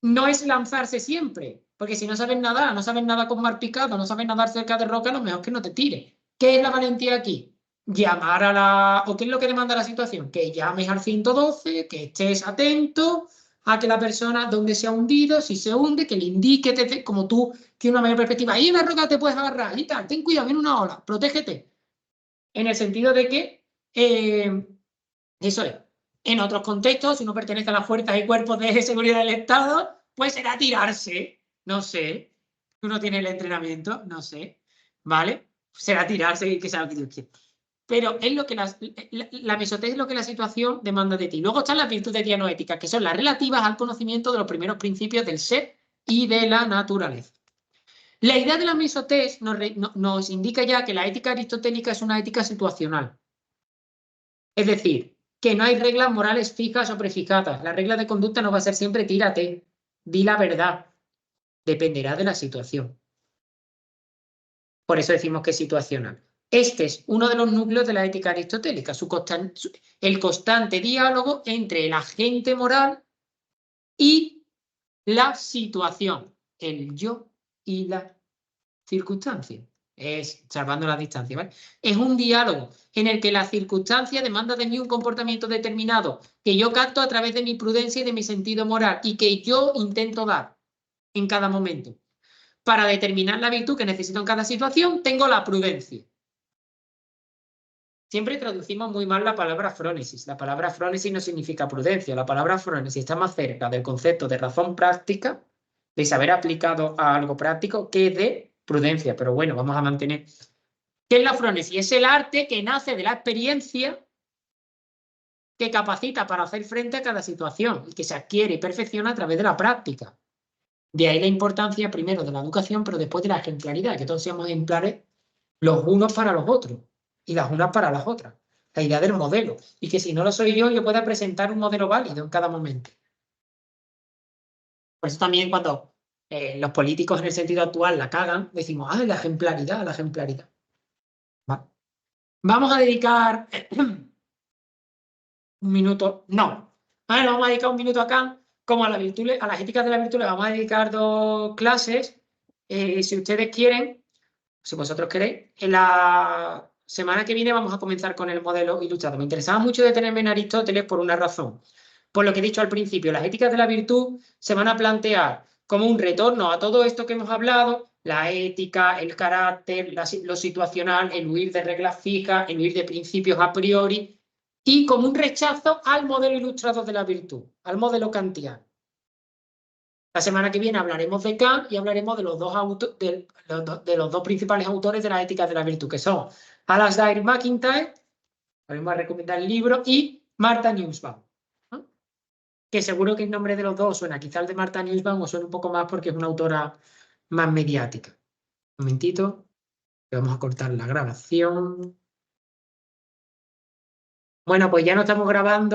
no es lanzarse siempre, porque si no sabes nadar, no sabes nadar con mar picado, no sabes nadar cerca de roca, lo mejor es que no te tires. ¿Qué es la valentía aquí? Llamar a la... ¿O qué es lo que demanda la situación? Que llames al 112, que estés atento a que la persona, donde se ha hundido, si se hunde, que le indique, como tú tienes una mayor perspectiva. Ahí en la roca te puedes agarrar y tal, ten cuidado, viene una ola, protégete. En el sentido de que eso es. En otros contextos, si uno pertenece a las fuerzas y cuerpos de seguridad del Estado, pues será tirarse. No sé. Uno tiene el entrenamiento, no sé. ¿Vale? Será tirarse y que sea lo que Dios quiere. Pero es lo que la mesotez es lo que la situación demanda de ti. Luego están las virtudes dianoéticas, que son las relativas al conocimiento de los primeros principios del ser y de la naturaleza. La idea de la mesotez nos indica ya que la ética aristotélica es una ética situacional. Es decir, que no hay reglas morales fijas o prefijadas. La regla de conducta no va a ser siempre tírate, di la verdad. Dependerá de la situación. Por eso decimos que es situacional. Este es uno de los núcleos de la ética aristotélica, el constante diálogo entre el agente moral y la situación, el yo y la circunstancia. Es salvando la distancia, ¿vale? Es un diálogo en el que la circunstancia demanda de mí un comportamiento determinado que yo capto a través de mi prudencia y de mi sentido moral y que yo intento dar en cada momento. Para determinar la virtud que necesito en cada situación, tengo la prudencia. Siempre traducimos muy mal la palabra frónesis. La palabra frónesis no significa prudencia. La palabra frónesis está más cerca del concepto de razón práctica, de saber aplicado a algo práctico, que de prudencia. Pero bueno, vamos a mantener. ¿Qué es la frónesis? Es el arte que nace de la experiencia que capacita para hacer frente a cada situación y que se adquiere y perfecciona a través de la práctica. De ahí la importancia primero de la educación, pero después de la ejemplaridad, que todos seamos ejemplares los unos para los otros y las unas para las otras. La idea del modelo. Y que si no lo soy yo pueda presentar un modelo válido en cada momento. Por eso también cuando los políticos en el sentido actual la cagan, decimos, ¡ah, la ejemplaridad, la ejemplaridad! ¿Vale? Vamos a dedicar un minuto, no. Vale, vamos a dedicar un minuto acá, como a las éticas de la virtud le vamos a dedicar 2 clases. Si ustedes quieren, si vosotros queréis, en la semana que viene vamos a comenzar con el modelo ilustrado. Me interesaba mucho detenerme en Aristóteles por una razón. Por lo que he dicho al principio, las éticas de la virtud se van a plantear como un retorno a todo esto que hemos hablado, la ética, el carácter, lo situacional, el huir de reglas fijas, el huir de principios a priori, y como un rechazo al modelo ilustrado de la virtud, al modelo kantiano. La semana que viene hablaremos de Kant y hablaremos de los dos principales autores de la ética de la virtud, que son Alasdair MacIntyre, vamos a recomendar el libro, y Martha Nussbaum. ¿No? Que seguro que el nombre de los dos suena, quizá el de Martha Nussbaum os suena un poco más porque es una autora más mediática. Un momentito, que vamos a cortar la grabación. Bueno, pues ya no estamos grabando.